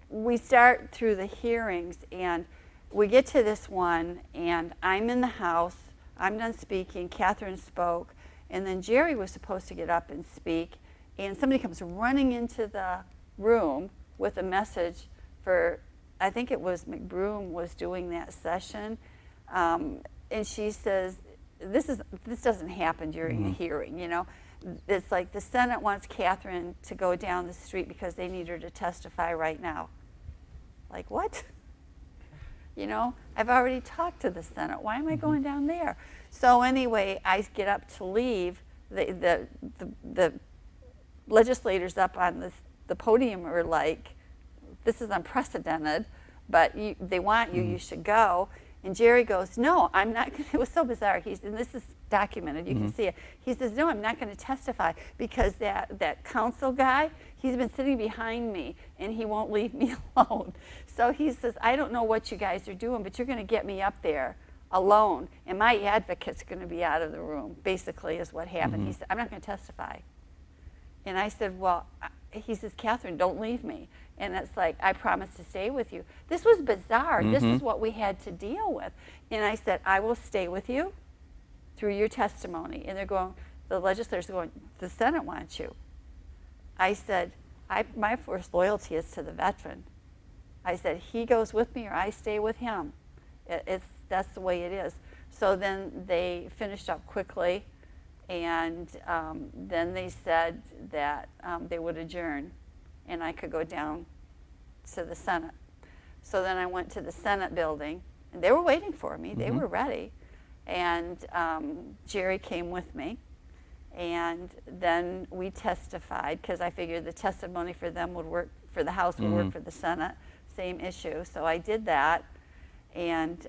we start through the hearings, and we get to this one, and I'm in the house. I'm done speaking. Catherine spoke. And then Jerry was supposed to get up and speak. And somebody comes running into the room with a message for, I think it was McBroom was doing that session. And she says, this doesn't happen during a hearing, you know. It's like the Senate wants Catherine to go down the street because they need her to testify right now. Like, what? You know, I've already talked to the Senate. Why am I going down there? So anyway, I get up to leave. The legislators up on the podium are like, this is unprecedented, but they want you, you should go. And Jerry goes, no, I'm not going to. It was so bizarre. And this is documented, you can see it. He says, no, I'm not going to testify because that council guy, he's been sitting behind me and he won't leave me alone. So he says, I don't know what you guys are doing, but you're going to get me up there alone, and my advocate's going to be out of the room, basically is what happened. He said, I'm not going to testify. And I said, well, he says, Catherine, don't leave me. And it's like, I promise to stay with you. This was bizarre. This is what we had to deal with. And I said, I will stay with you through your testimony. And they're going, the legislators are going, the Senate wants you. I said, my first loyalty is to the veteran. I said, he goes with me or I stay with him. That's the way it is. So then they finished up quickly. And then they said that they would adjourn and I could go down to the Senate. So then I went to the Senate building, and they were waiting for me. They were ready. And Jerry came with me. And then we testified, because I figured the testimony for them would work, for the House would work for the Senate, same issue. So I did that. And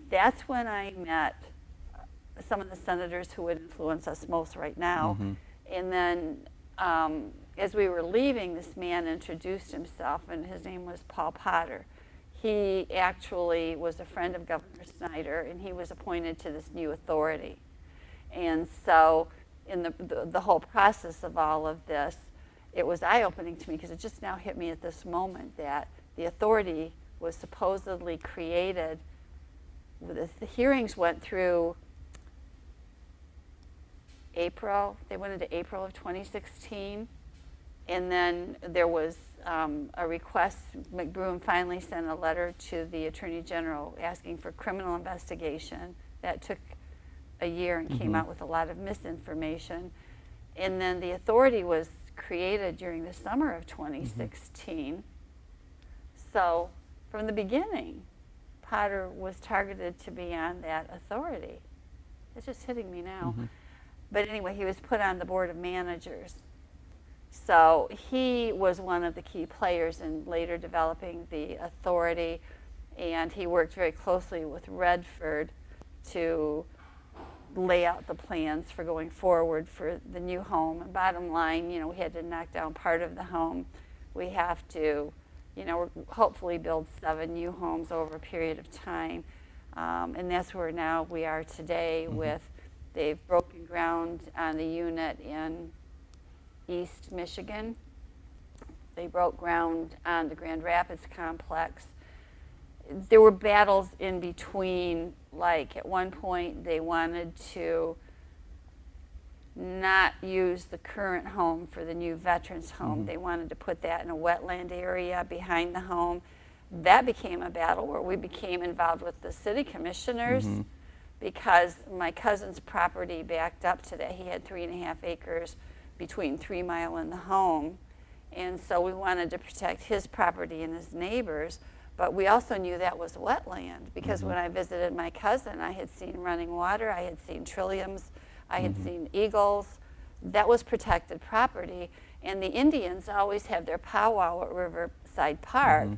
that's when I met some of the senators who would influence us most right now. And then as we were leaving, this man introduced himself, and his name was Paul Potter. He actually was a friend of Governor Snyder, and he was appointed to this new authority. And so in the whole process of all of this, it was eye-opening to me, because it just now hit me at this moment that the authority was supposedly created. The hearings went through April. They went into April of 2016. And then there was a request. McBroom finally sent a letter to the Attorney General asking for criminal investigation. That took a year and came out with a lot of misinformation. And then the authority was created during the summer of 2016. So from the beginning, Potter was targeted to be on that authority. It's just hitting me now. But anyway, he was put on the board of managers. So he was one of the key players in later developing the authority, and he worked very closely with Redford to lay out the plans for going forward for the new home. And bottom line, you know, we had to knock down part of the home. We have to, you know, hopefully build 7 new homes over a period of time. And that's where now we are today with, they've broken ground on the unit in East Michigan. They broke ground on the Grand Rapids complex. There were battles in between, like at one point they wanted to not use the current home for the new veterans home. They wanted to put that in a wetland area behind the home. That became a battle where we became involved with the city commissioners because my cousin's property backed up to that. He had 3.5 acres between 3 Mile and the home. And so we wanted to protect his property and his neighbors, but we also knew that was wetland because when I visited my cousin, I had seen running water, I had seen trilliums, I had seen eagles. That was protected property, and the Indians always have their powwow at Riverside Park.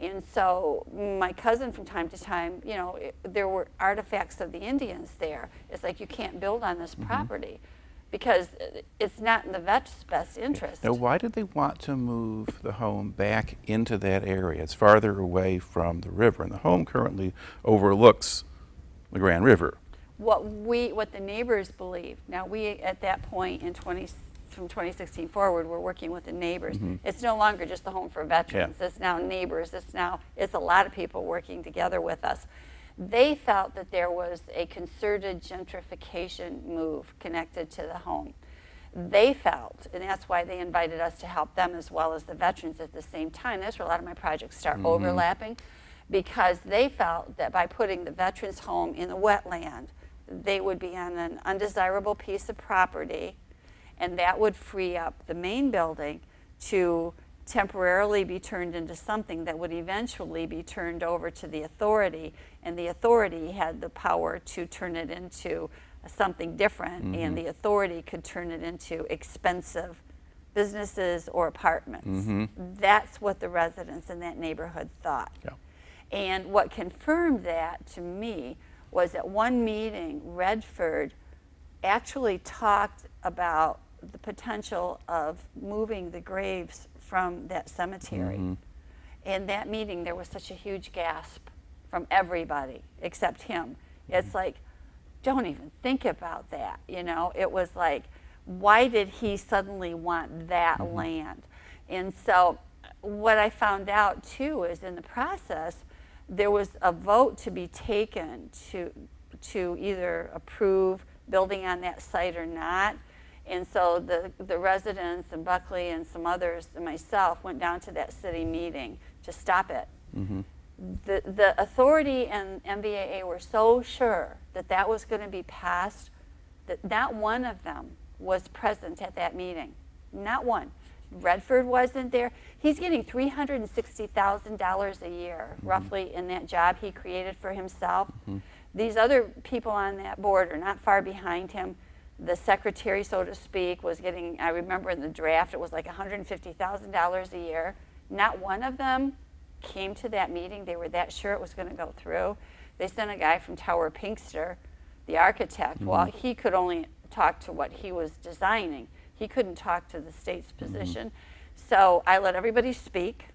And so my cousin from time to time, you know, there were artifacts of the Indians there. It's like, you can't build on this property because it's not in the vet's best interest. Now, why did they want to move the home back into that area? It's farther away from the river, and the home currently overlooks the Grand River. What the neighbors believed. Now, we at that point from 2016 forward, we're working with the neighbors. It's no longer just the home for veterans. It's now neighbors. It's a lot of people working together with us. They felt that there was a concerted gentrification move connected to the home. They felt, and that's why they invited us to help them as well as the veterans at the same time. That's where a lot of my projects start overlapping, because they felt that by putting the veterans home in the wetland, they would be on an undesirable piece of property, and that would free up the main building to temporarily be turned into something that would eventually be turned over to the authority, and the authority had the power to turn it into something different, and the authority could turn it into expensive businesses or apartments. That's what the residents in that neighborhood thought. And what confirmed that to me was at one meeting, Redford actually talked about the potential of moving the graves from that cemetery. In that meeting, there was such a huge gasp from everybody except him. It's like, don't even think about that, you know? It was like, why did he suddenly want that land? And so what I found out too is in the process, there was a vote to be taken to either approve building on that site or not. And so the residents and Buckley and some others and myself went down to that city meeting to stop it. The authority and MVAA were so sure that that was going to be passed that not one of them was present at that meeting. Not one. Redford wasn't there. He's getting $360,000 a year, roughly, in that job he created for himself. These other people on that board are not far behind him. The secretary, so to speak, was getting, I remember in the draft, it was like $150,000 a year. Not one of them came to that meeting. They were that sure it was going to go through. They sent a guy from Tower Pinkster, the architect. Well, he could only talk to what he was designing. He couldn't talk to the state's position. So I let everybody speak,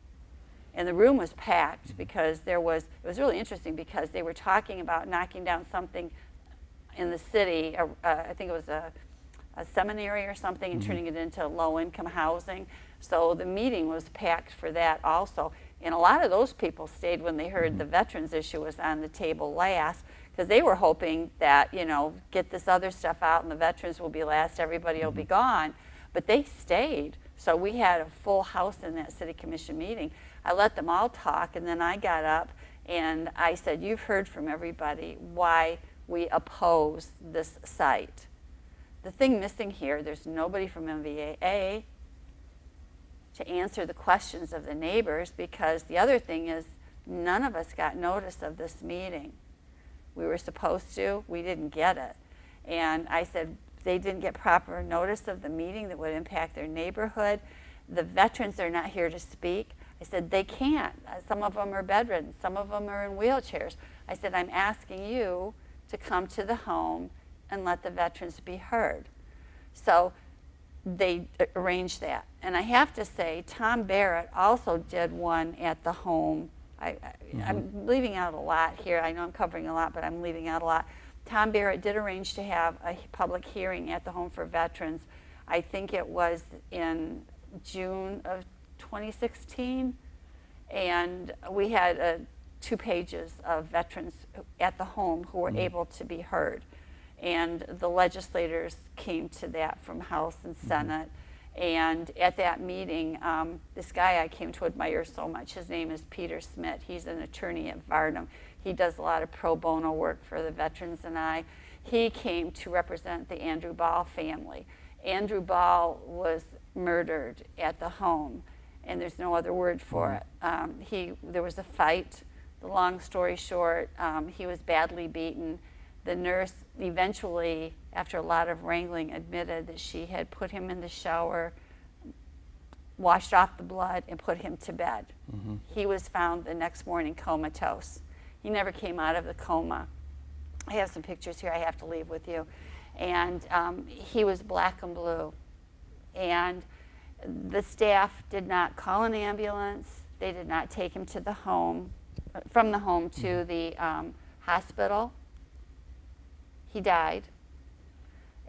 and the room was packed because it was really interesting because they were talking about knocking down something in the city, I think it was a seminary or something, and turning it into low-income housing. So the meeting was packed for that also. And a lot of those people stayed when they heard the veterans issue was on the table last, because they were hoping that, you know, get this other stuff out and the veterans will be last, everybody will be gone. But they stayed. So we had a full house in that city commission meeting. I let them all talk, and then I got up and I said, you've heard from everybody why we oppose this site. The thing missing here, there's nobody from MVAA to answer the questions of the neighbors, because the other thing is none of us got notice of this meeting. We were supposed to, we didn't get it. And I said, they didn't get proper notice of the meeting that would impact their neighborhood. The veterans are not here to speak. I said, they can't. Some of them are bedridden. Some of them are in wheelchairs. I said, I'm asking you to come to the home and let the veterans be heard. So they arranged that. And I have to say, Tom Barrett also did one at the home. I'm leaving out a lot here. I know I'm covering a lot, but I'm leaving out a lot. Tom Barrett did arrange to have a public hearing at the Home for Veterans. I think it was in June of 2016. And we had 2 pages of veterans at the home who were able to be heard. And the legislators came to that from House and Senate. And at that meeting, this guy I came to admire so much, his name is Peter Schuette. He's an attorney at Varnum. He does a lot of pro bono work for the veterans and I. He came to represent the Andrew Ball family. Andrew Ball was murdered at the home, and there's no other word for it. There was a fight. The long story short, he was badly beaten. The nurse eventually, after a lot of wrangling, admitted that she had put him in the shower, washed off the blood, and put him to bed. He was found the next morning comatose. He never came out of the coma. I have some pictures here I have to leave with you. And he was black and blue. And the staff did not call an ambulance. They did not take him to the home, from the home to the hospital. He died.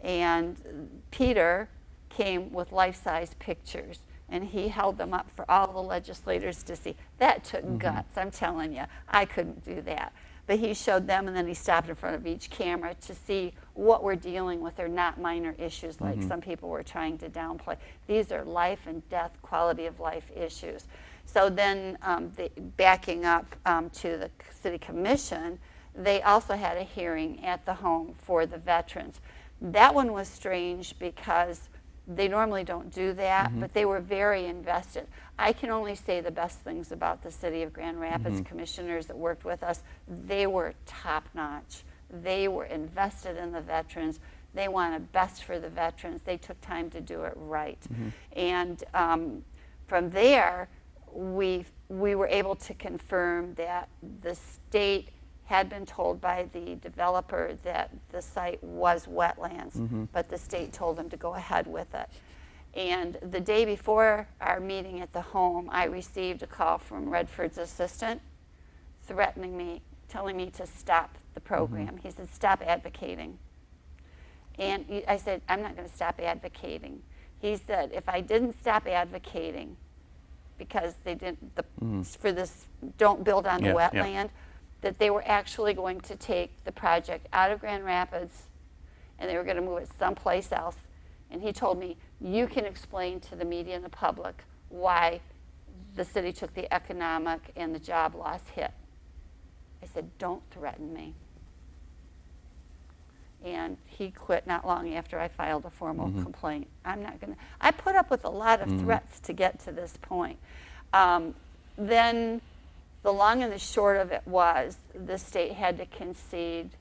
And Peter came with life-size pictures, and he held them up for all the legislators to see. That took guts, I'm telling you. I couldn't do that. But he showed them, and then he stopped in front of each camera to see what we're dealing with. They're not minor issues like some people were trying to downplay. These are life and death, quality of life issues. So then backing up to the city commission, they also had a hearing at the home for the veterans. That one was strange because they normally don't do that, but they were very invested. I can only say the best things about the city of Grand Rapids commissioners that worked with us. They were top-notch. They were invested in the veterans. They wanted best for the veterans. They took time to do it right. And from there, we were able to confirm that the state had been told by the developer that the site was wetlands, but the state told them to go ahead with it. And the day before our meeting at the home, I received a call from Redford's assistant threatening me, telling me to stop the program. He said, stop advocating. And I said, I'm not going to stop advocating. He said, if I didn't stop advocating, because they didn't, for this don't build on the wetland, that they were actually going to take the project out of Grand Rapids and they were going to move it someplace else. And he told me, you can explain to the media and the public why the city took the economic and the job loss hit. I said, don't threaten me. And he quit not long after I filed a formal complaint. I'm not going to, I put up with a lot of threats to get to this point. Then the long and the short of it was the state had to concede,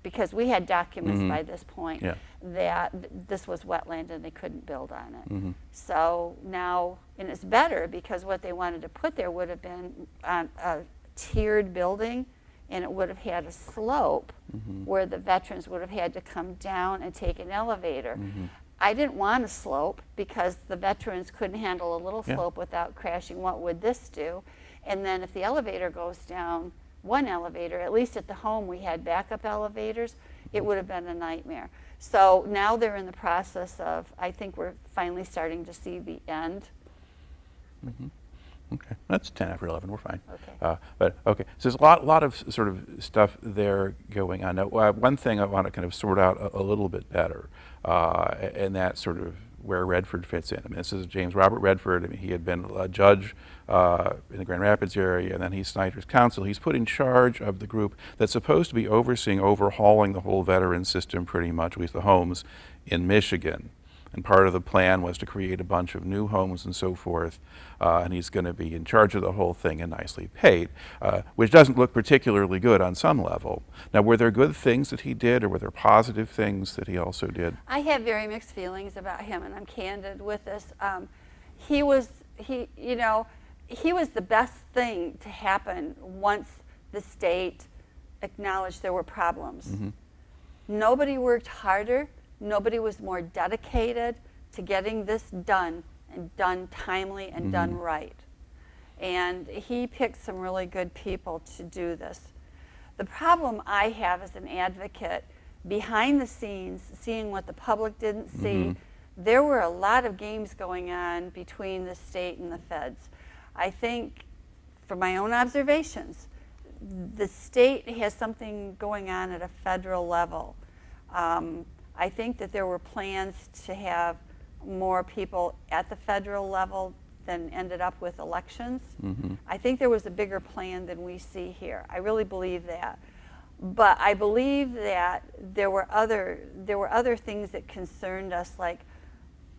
because we had documents by this point, that this was wetland and they couldn't build on it. So now, and it's better because what they wanted to put there would have been a tiered building, and it would have had a slope where the veterans would have had to come down and take an elevator. I didn't want a slope because the veterans couldn't handle a little slope without crashing. What would this do? And then if the elevator goes down, one elevator, at least at the home we had backup elevators, it would have been a nightmare. So now they're in the process of, I think we're finally starting to see the end. Okay, that's 10 after 11, we're fine. Okay. But okay, so there's a lot of sort of stuff there going on. Now, one thing I want to kind of sort out a little bit better, and that's sort of where Redford fits in. I mean, this is James Robert Redford. I mean, he had been a judge in the Grand Rapids area, and then he's Snyder's counsel. He's put in charge of the group that's supposed to be overhauling the whole veteran system pretty much, at least the homes in Michigan. And part of the plan was to create a bunch of new homes and so forth, and he's going to be in charge of the whole thing and nicely paid, which doesn't look particularly good on some level. Now, were there good things that he did, or were there positive things that he also did? I have very mixed feelings about him, and I'm candid with this. He was the best thing to happen once the state acknowledged there were problems. Nobody worked harder. Nobody was more dedicated to getting this done, and done timely and done right. And he picked some really good people to do this. The problem I have as an advocate, behind the scenes, seeing what the public didn't see, there were a lot of games going on between the state and the feds. I think, from my own observations, the state has something going on at a federal level I think that there were plans to have more people at the federal level than ended up with elections. I think there was a bigger plan than we see here. I really believe that. But I believe that there were other things that concerned us, like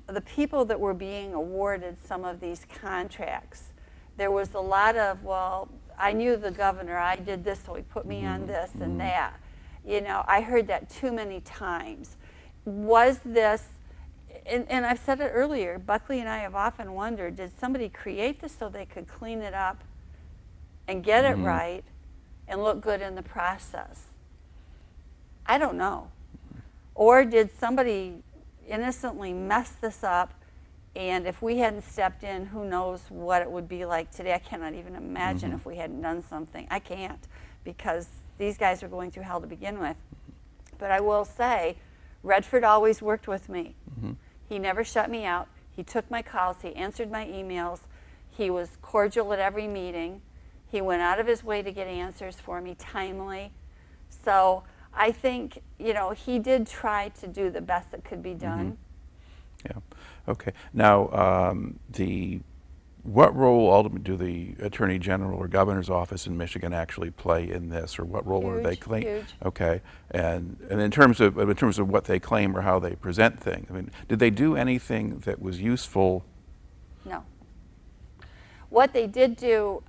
the people that were being awarded some of these contracts. There was a lot of, well, I knew the governor, I did this, so he put me on this and that. You know, I heard that too many times. Was this, and I've said it earlier, Buckley and I have often wondered, did somebody create this so they could clean it up and get it right and look good in the process? I don't know. Or did somebody innocently mess this up, and if we hadn't stepped in, who knows what it would be like today? I cannot even imagine if we hadn't done something. I can't, because these guys are going through hell to begin with. But I will say, Redford always worked with me. He never shut me out. He took my calls. He answered my emails. He was cordial at every meeting. He went out of his way to get answers for me timely. So I think, you know, he did try to do the best that could be done. Yeah. Okay. Now, what role ultimately do the Attorney General or Governor's Office in Michigan actually play in this, or what role are they claim? Huge. Okay. And in terms of what they claim or how they present things, I mean, did they do anything that was useful? No. What they did do,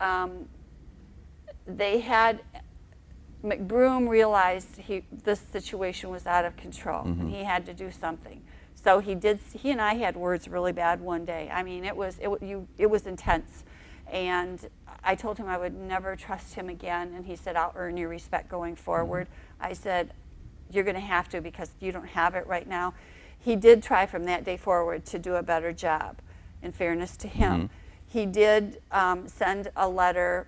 they had, McBroom realized this situation was out of control and he had to do something. So he and I had words really bad one day. I mean, it was intense. And I told him I would never trust him again. And he said, I'll earn your respect going forward. I said, you're going to have to, because you don't have it right now. He did try from that day forward to do a better job, in fairness to him. He did send a letter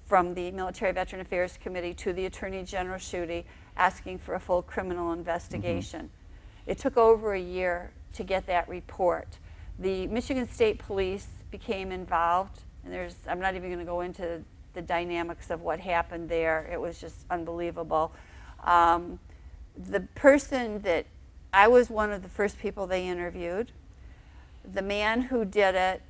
from the Military Veteran Affairs Committee to the Attorney General Schuette asking for a full criminal investigation. It took over a year to get that report. The Michigan State Police became involved, and I'm not even going to go into the dynamics of what happened there. It was just unbelievable. The person that, I was one of the first people they interviewed. The man who did it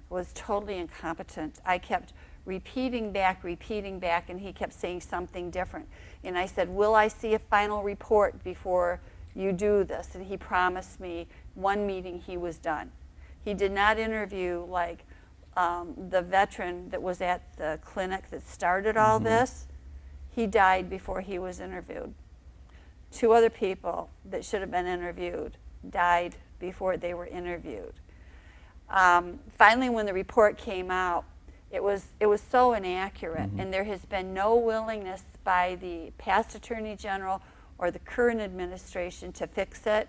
was totally incompetent. I kept repeating back, and he kept saying something different. And I said, will I see a final report before you do this? And he promised me one meeting he was done. He did not interview like the veteran that was at the clinic that started all this. He died before he was interviewed. 2 other people that should have been interviewed died before they were interviewed. Finally, when the report came out, it was so inaccurate, and there has been no willingness by the past Attorney General or the current administration to fix it.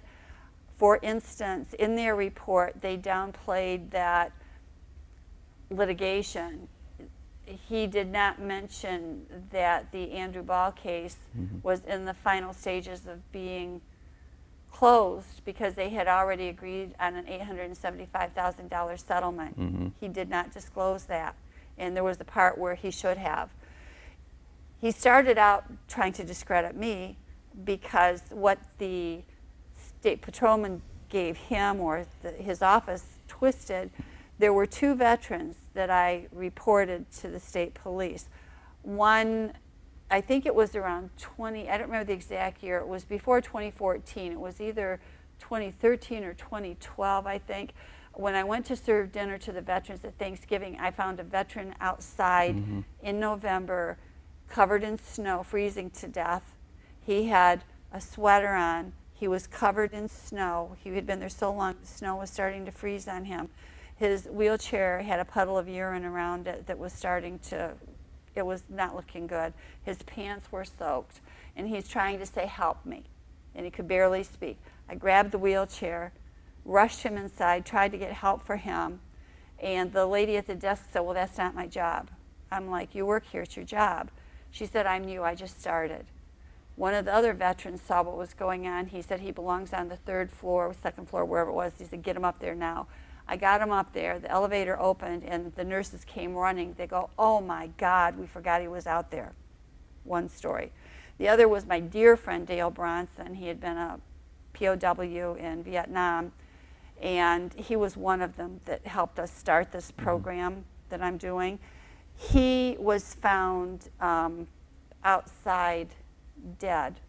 For instance, in their report, they downplayed that litigation. He did not mention that the Andrew Ball case was in the final stages of being closed because they had already agreed on an $875,000 settlement. He did not disclose that, and there was the part where he should have. He started out trying to discredit me because what the state patrolman gave him, or his office twisted, there were 2 veterans that I reported to the state police. One, I think it was around I don't remember the exact year, it was before 2014, it was either 2013 or 2012, I think. When I went to serve dinner to the veterans at Thanksgiving, I found a veteran outside in November, covered in snow, freezing to death. He had a sweater on. He was covered in snow. He had been there so long, the snow was starting to freeze on him. His wheelchair had a puddle of urine around it that was starting to, it was not looking good. His pants were soaked, and he's trying to say, help me, and he could barely speak. I grabbed the wheelchair, rushed him inside, tried to get help for him, and the lady at the desk said, well, that's not my job. I'm like, you work here, it's your job. She said, I'm new, I just started. One of the other veterans saw what was going on. He said he belongs on the 3rd floor, 2nd floor, wherever it was. He said, get him up there now. I got him up there. The elevator opened, and the nurses came running. They go, oh, my God, we forgot he was out there. One story. The other was my dear friend Dale Bronson. He had been a POW in Vietnam, and he was one of them that helped us start this program that I'm doing. He was found outside dead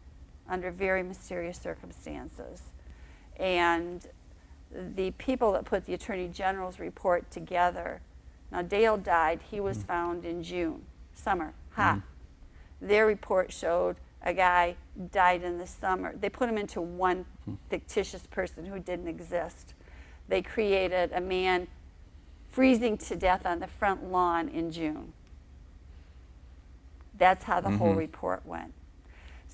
under very mysterious circumstances. And the people that put the Attorney General's report together, now Dale died, he was found in June, summer, hot. Their report showed a guy died in the summer. They put him into one fictitious person who didn't exist. They created a man freezing to death on the front lawn in June. That's how the whole report went.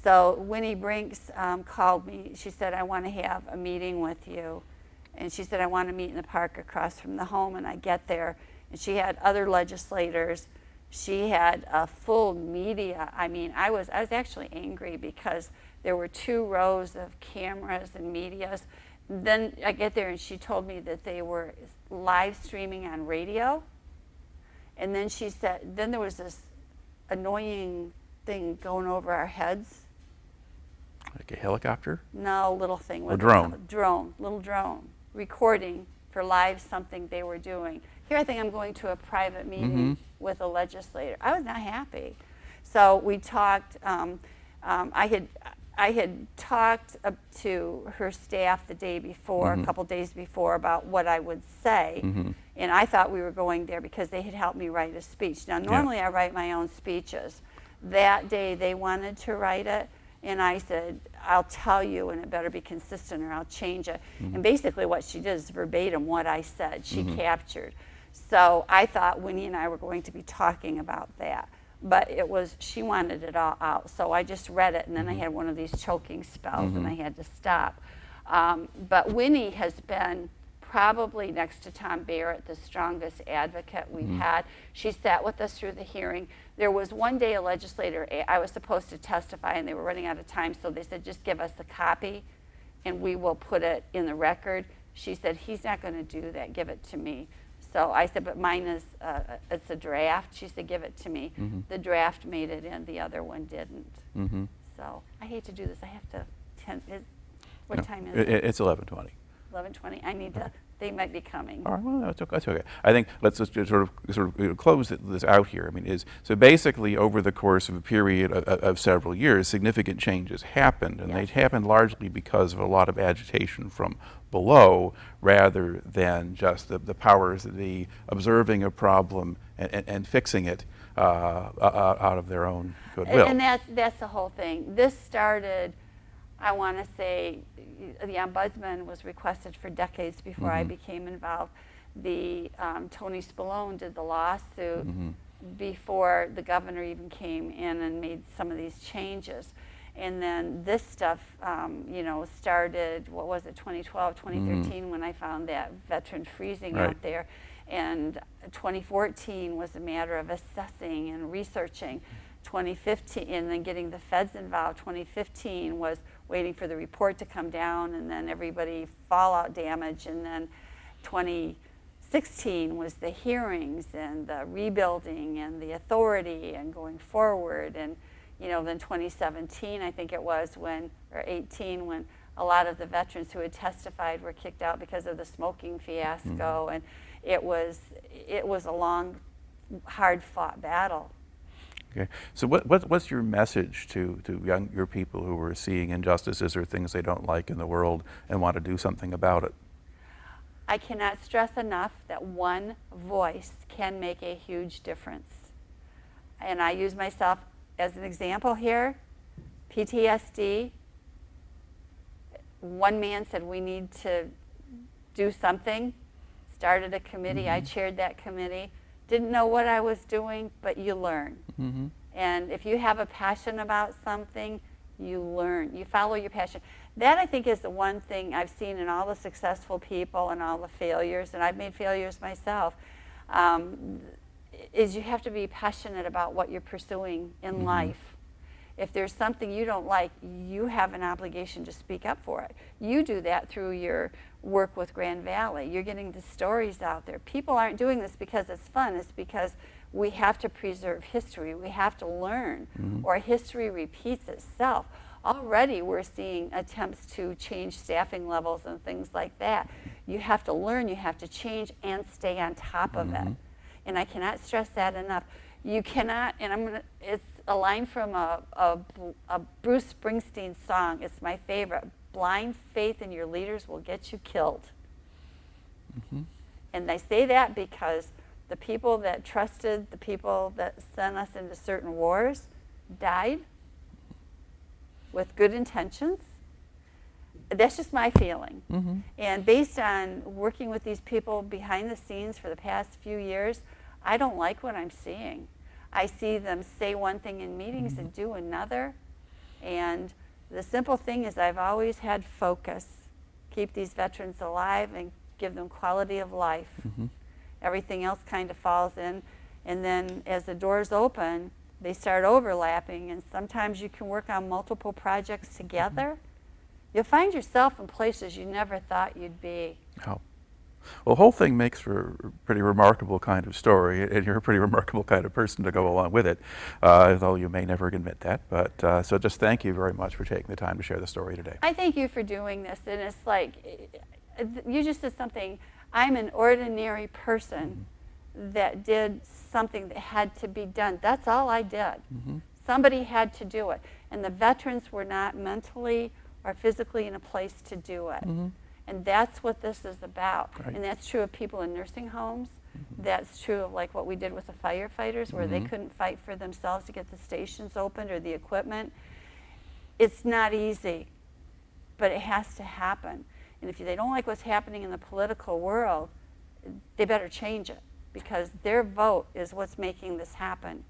So Winnie Brinks called me. She said, I want to have a meeting with you. And she said, I want to meet in the park across from the home. And I get there, and she had other legislators. She had a full media. I mean, I was actually angry because there were 2 rows of cameras and medias. Then I get there, and she told me that they were live streaming on radio. And then she said, then there was this annoying thing going over our heads. Like a helicopter? No, little thing. A drone. Little drone, recording for live something they were doing. Here I think I'm going to a private meeting with a legislator. I was not happy. So we talked, I had talked to her staff the day before, a couple days before, about what I would say. And I thought we were going there because they had helped me write a speech. Now, normally I write my own speeches. That day they wanted to write it. And I said, I'll tell you, and it better be consistent or I'll change it. And basically what she did is verbatim what I said. She captured. So I thought Winnie and I were going to be talking about that. But it was, she wanted it all out. So I just read it, and then I had one of these choking spells, and I had to stop. But Winnie has been probably, next to Tom Barrett, the strongest advocate we've had. She sat with us through the hearing. There was one day a legislator, I was supposed to testify, and they were running out of time, so they said, just give us a copy, and we will put it in the record. She said, he's not going to do that, give it to me. So I said, but mine is, it's a draft. She said, give it to me. The draft made it in, the other one didn't. So I hate to do this. I have to, what time is it? It's 11:20. 11:20. I need to, they might be coming. All right, well, that's okay. I think let's just sort of close this out here. I mean, so basically over the course of a period of several years, significant changes happened, and they happened largely because of a lot of agitation from below, rather than just the powers that be observing a problem and fixing it out of their own goodwill. And that's the whole thing. This started, I want to say, the ombudsman was requested for decades before I became involved. The Tony Spallone did the lawsuit before the governor even came in and made some of these changes. And then this stuff, you know, started, what was it, 2012, 2013, when I found that veteran freezing out there. And 2014 was a matter of assessing and researching. 2015, and then getting the feds involved. 2015 was waiting for the report to come down, and then everybody fallout damage. And then 2016 was the hearings and the rebuilding and the authority and going forward. And you know, then 2017, I think it was, when, or 18, when a lot of the veterans who had testified were kicked out because of the smoking fiasco. And it was a long, hard-fought battle. Okay. So what's your message to younger people who are seeing injustices or things they don't like in the world and want to do something about it? I cannot stress enough that one voice can make a huge difference. And I use myself as an example here. PTSD. One man said we need to do something. Started a committee. I chaired that committee. Didn't know what I was doing, but you learn. And if you have a passion about something, you learn. You follow your passion. That, I think, is the one thing I've seen in all the successful people and all the failures, and I've made failures myself, is you have to be passionate about what you're pursuing in life. If there's something you don't like, you have an obligation to speak up for it. You do that through your work with Grand Valley. You're getting the stories out there. People aren't doing this because it's fun. It's because we have to preserve history. We have to learn, or history repeats itself. Already we're seeing attempts to change staffing levels and things like that. You have to learn, you have to change, and stay on top of it. And I cannot stress that enough. You cannot, and it's a line from a Bruce Springsteen song. It's my favorite. Blind faith in your leaders will get you killed. And I say that because the people that trusted the people that sent us into certain wars died with good intentions. That's just my feeling. And based on working with these people behind the scenes for the past few years, I don't like what I'm seeing. I see them say one thing in meetings and do another. And the simple thing is I've always had focus. Keep these veterans alive and give them quality of life. Everything else kind of falls in. And then as the doors open, they start overlapping. And sometimes you can work on multiple projects together. You'll find yourself in places you never thought you'd be. Oh. Well, the whole thing makes for a pretty remarkable kind of story, and you're a pretty remarkable kind of person to go along with it, though you may never admit that. But so just thank you very much for taking the time to share the story today. I thank you for doing this, and it's like, you just did something. I'm an ordinary person that did something that had to be done. That's all I did. Somebody had to do it, and the veterans were not mentally or physically in a place to do it. And that's what this is about. Right. And that's true of people in nursing homes. That's true of like what we did with the firefighters, where they couldn't fight for themselves to get the stations opened or the equipment. It's not easy, but it has to happen. And if they don't like what's happening in the political world, they better change it, because their vote is what's making this happen.